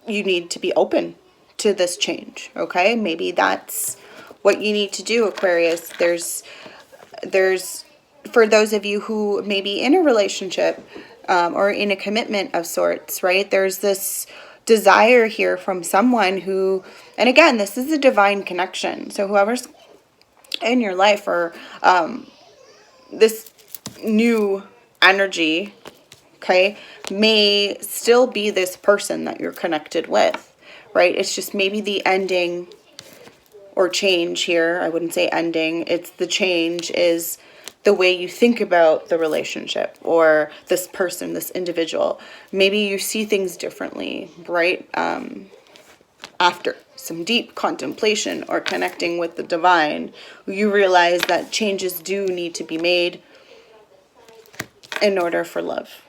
you need to be open to this change, okay? Maybe that's what you need to do, Aquarius. There's for those of you who may be in a relationship or in a commitment of sorts, right? There's this desire here from someone who, and again, this is a divine connection. So whoever's in your life, or this new energy, okay, may still be this person that you're connected with, right? It's just maybe the ending or change here. I wouldn't say ending. It's the change is the way you think about the relationship or this person, this individual. Maybe you see things differently, right? After some deep contemplation or connecting with the divine, you realize that changes do need to be made in order for love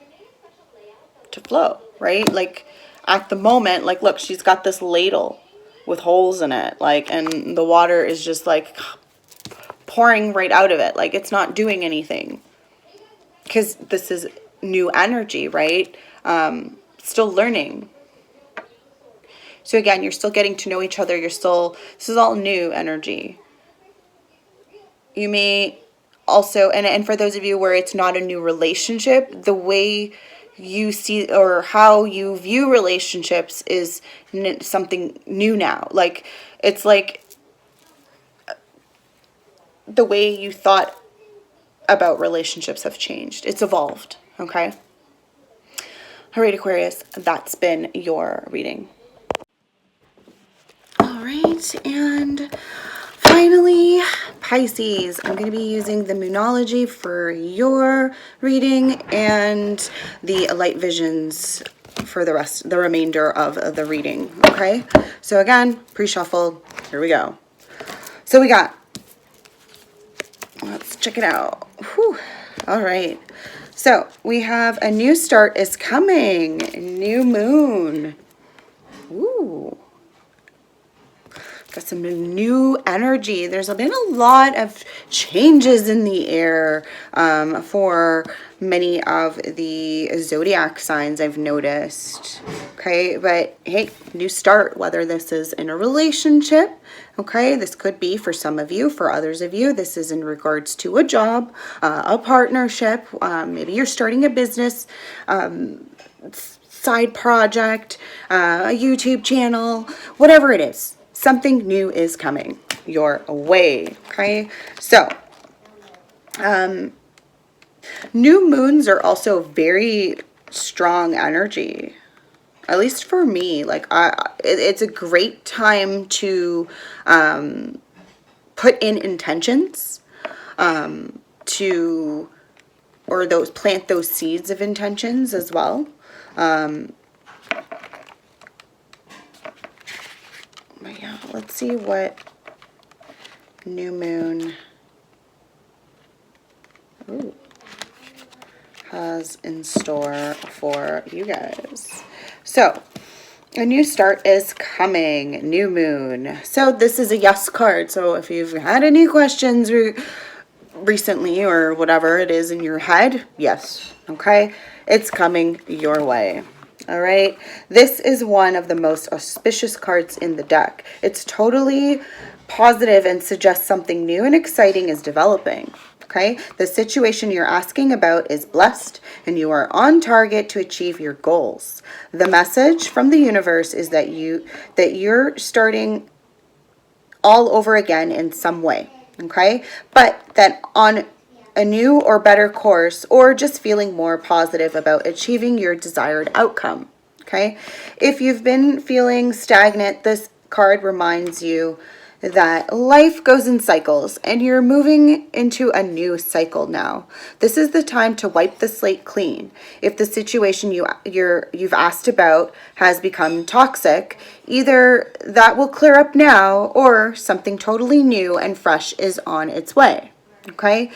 to flow, right? Like, at the moment, like, look, she's got this ladle with holes in it, like, and the water is just like pouring right out of it. Like, it's not doing anything because this is new energy, right? Still learning. So again, you're still getting to know each other. This is all new energy. You may also, and for those of you where it's not a new relationship, the way you see or how you view relationships is something new now. Like, it's like the way you thought about relationships have changed. It's evolved, okay? All right, Aquarius, that's been your reading. All right, and finally, Pisces. I'm going to be using the Moonology for your reading and the Light Visions for the remainder of the reading, okay? So again, pre-shuffled, here we go. So we got, let's check it out. Whew. All right. So we have a new start is coming, new moon. Ooh. Got some new energy. There's been a lot of changes in the air for many of the zodiac signs, I've noticed. Okay, but hey, new start, whether this is in a relationship, okay, this could be for some of you. For others of you, this is in regards to a job, a partnership. Maybe you're starting a business, side project, a YouTube channel, whatever it is. Something new is coming your way, okay? So, new moons are also very strong energy, at least for me. Like, it's a great time to put in intentions, plant those seeds of intentions as well. But yeah, let's see what new moon has in store for you guys. So, a new start is coming, new moon. So this is a yes card. So if you've had any questions recently or whatever it is in your head, yes, okay, it's coming your way. All right, this is one of the most auspicious cards in the deck. It's totally positive and suggests something new and exciting is developing. Okay, the situation you're asking about is blessed and you are on target to achieve your goals. The message from the universe is that you're starting all over again in some way. Okay, but that on a new or better course, or just feeling more positive about achieving your desired outcome, okay? If you've been feeling stagnant, this card reminds you that life goes in cycles and you're moving into a new cycle now. This is the time to wipe the slate clean. If the situation you've asked about has become toxic, either that will clear up now or something totally new and fresh is on its way. Okay?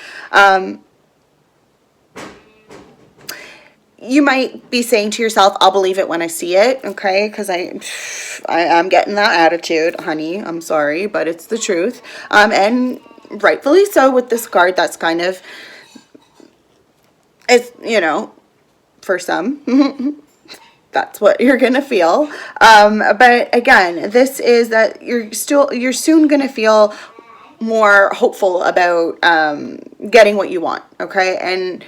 You might be saying to yourself, I'll believe it when I see it, okay? Because I'm getting that attitude, honey. I'm sorry, but it's the truth. And rightfully so with this card. That's kind of, it's, you know, for some, that's what you're going to feel. But again, this is that you're soon going to feel more hopeful about getting what you want, okay? And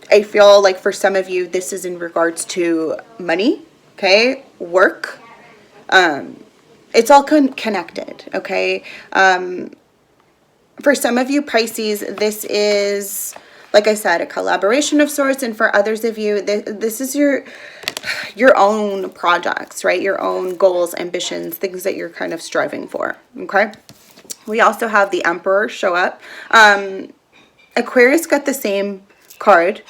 I feel like for some of you, this is in regards to money, okay, work. It's all connected, okay? For some of you, Pisces, this is, like I said, a collaboration of sorts. And for others of you, this is your own projects, right? Your own goals, ambitions, things that you're kind of striving for, okay? We also have the Emperor show up. Aquarius got the same card,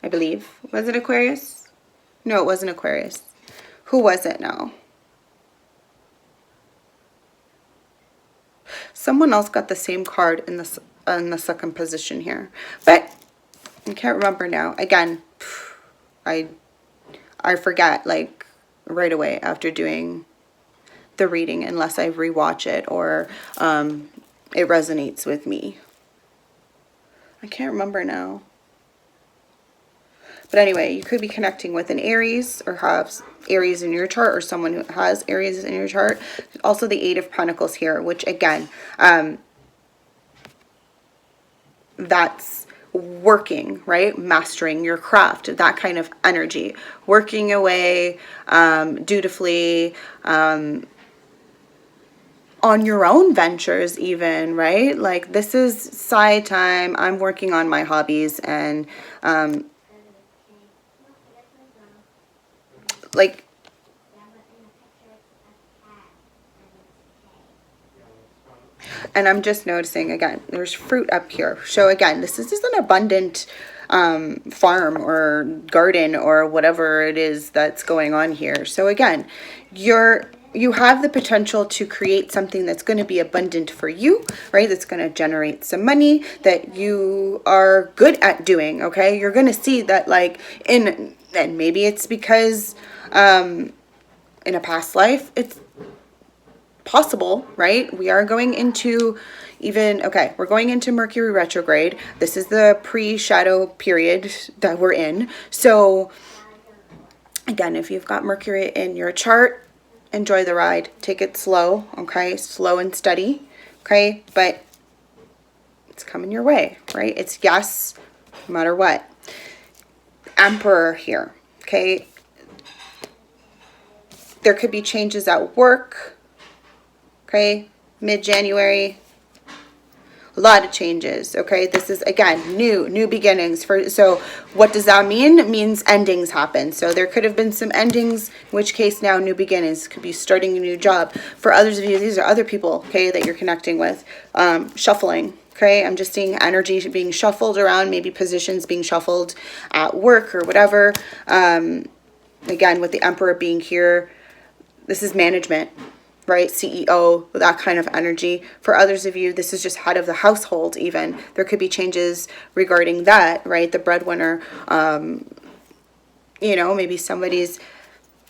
I believe. Was it Aquarius? No, it wasn't Aquarius. Who was it now? Someone else got the same card in the second position here. But I can't remember now. Again, I forget like right away after doing the reading unless I rewatch it or it resonates with me. I can't remember now. But anyway, you could be connecting with an Aries or have Aries in your chart or someone who has Aries in your chart. Also the Eight of Pentacles here, which again, that's working, right? Mastering your craft, that kind of energy. Working away dutifully on your own ventures even, right? Like this is side time. I'm working on my hobbies and like and I'm just noticing again there's fruit up here, so again this is just an abundant farm or garden or whatever it is that's going on here. So again, you have the potential to create something that's going to be abundant for you, right? That's going to generate some money that you are good at doing, okay? You're going to see that like and maybe it's because in a past life, it's possible, right? We are going into we're going into Mercury retrograde. This is the pre-shadow period that we're in. So again, if you've got Mercury in your chart, enjoy the ride. Take it slow, okay? Slow and steady, okay? But it's coming your way, right? It's yes, no matter what. Emperor here, okay? There could be changes at work, okay? Mid-January, a lot of changes, okay? This is, again, new beginnings. So what does that mean? It means endings happen. So there could have been some endings, in which case now new beginnings. Could be starting a new job. For others of you, these are other people, okay, that you're connecting with. Shuffling, okay? I'm just seeing energy being shuffled around, maybe positions being shuffled at work or whatever. Again, with the Emperor being here, this is management, right? CEO, that kind of energy. For others of you, this is just head of the household even. There could be changes regarding that, right? The breadwinner, you know, maybe somebody's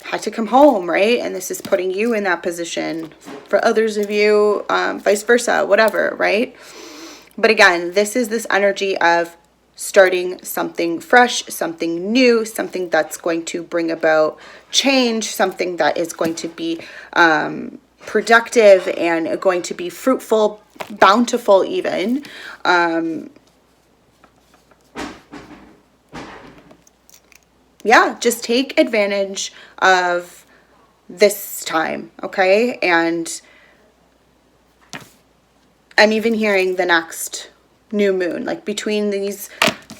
had to come home, right? And this is putting you in that position. For others of you, vice versa, whatever, right? But again, this is this energy of starting something fresh, something new, something that's going to bring about change, something that is going to be productive and going to be fruitful, bountiful even. Yeah, just take advantage of this time, okay? And I'm even hearing the next new moon, like between these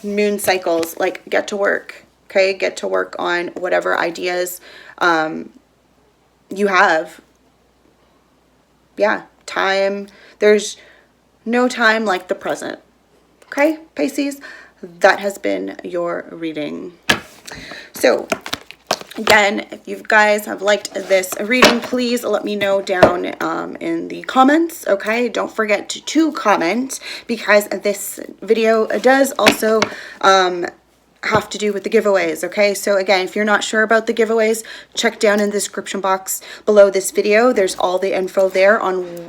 moon cycles, like get to work, okay? Get to work on whatever ideas you have yeah, time, there's no time like the present. Okay, Pisces, that has been your reading. So again, if you guys have liked this reading, please let me know down in the comments, okay? Don't forget to comment, because this video does also have to do with the giveaways, okay? So again, if you're not sure about the giveaways, check down in the description box below this video. There's all the info there on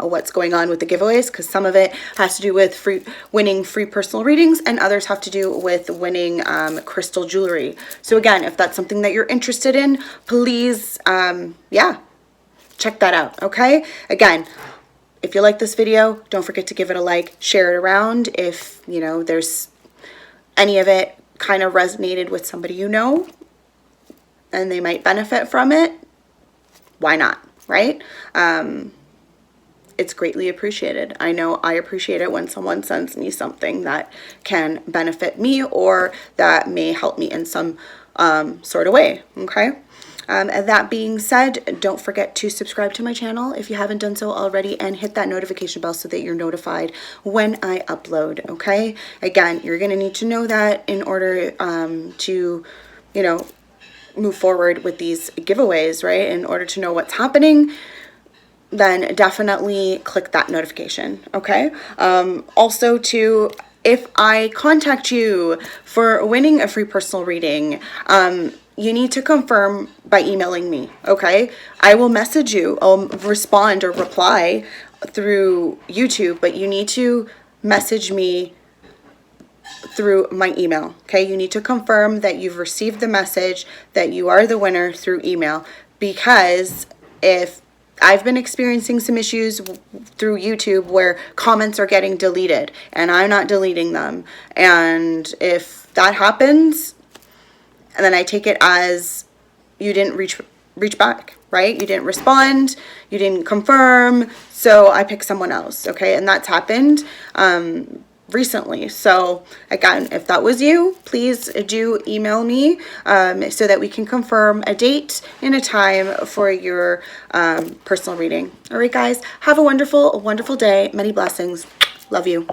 what's going on with the giveaways, because some of it has to do with winning free personal readings, and others have to do with winning crystal jewelry. So again, if that's something that you're interested in, please, yeah, check that out, okay? Again, if you like this video, don't forget to give it a like, share it around. If, you know, there's any of it kind of resonated with somebody you know and they might benefit from it, why not, right? It's greatly appreciated. I know I appreciate it when someone sends me something that can benefit me or that may help me in some sort of way, okay? And that being said, don't forget to subscribe to my channel if you haven't done so already, and hit that notification bell so that you're notified when I upload, okay? Again, you're going to need to know that in order to, you know, move forward with these giveaways, right? In order to know what's happening, then definitely click that notification, okay? Also, to, if I contact you for winning a free personal reading, you need to confirm by emailing me, okay? I will message you, I'll respond or reply through YouTube, but you need to message me through my email, okay? You need to confirm that you've received the message, that you are the winner through email, because if I've been experiencing some issues through YouTube where comments are getting deleted and I'm not deleting them, and if that happens, and then I take it as you didn't reach back, right? You didn't respond, you didn't confirm, so I pick someone else, okay? And that's happened recently. So again, if that was you, please do email me so that we can confirm a date and a time for your personal reading. All right, guys, have a wonderful day. Many blessings. Love you.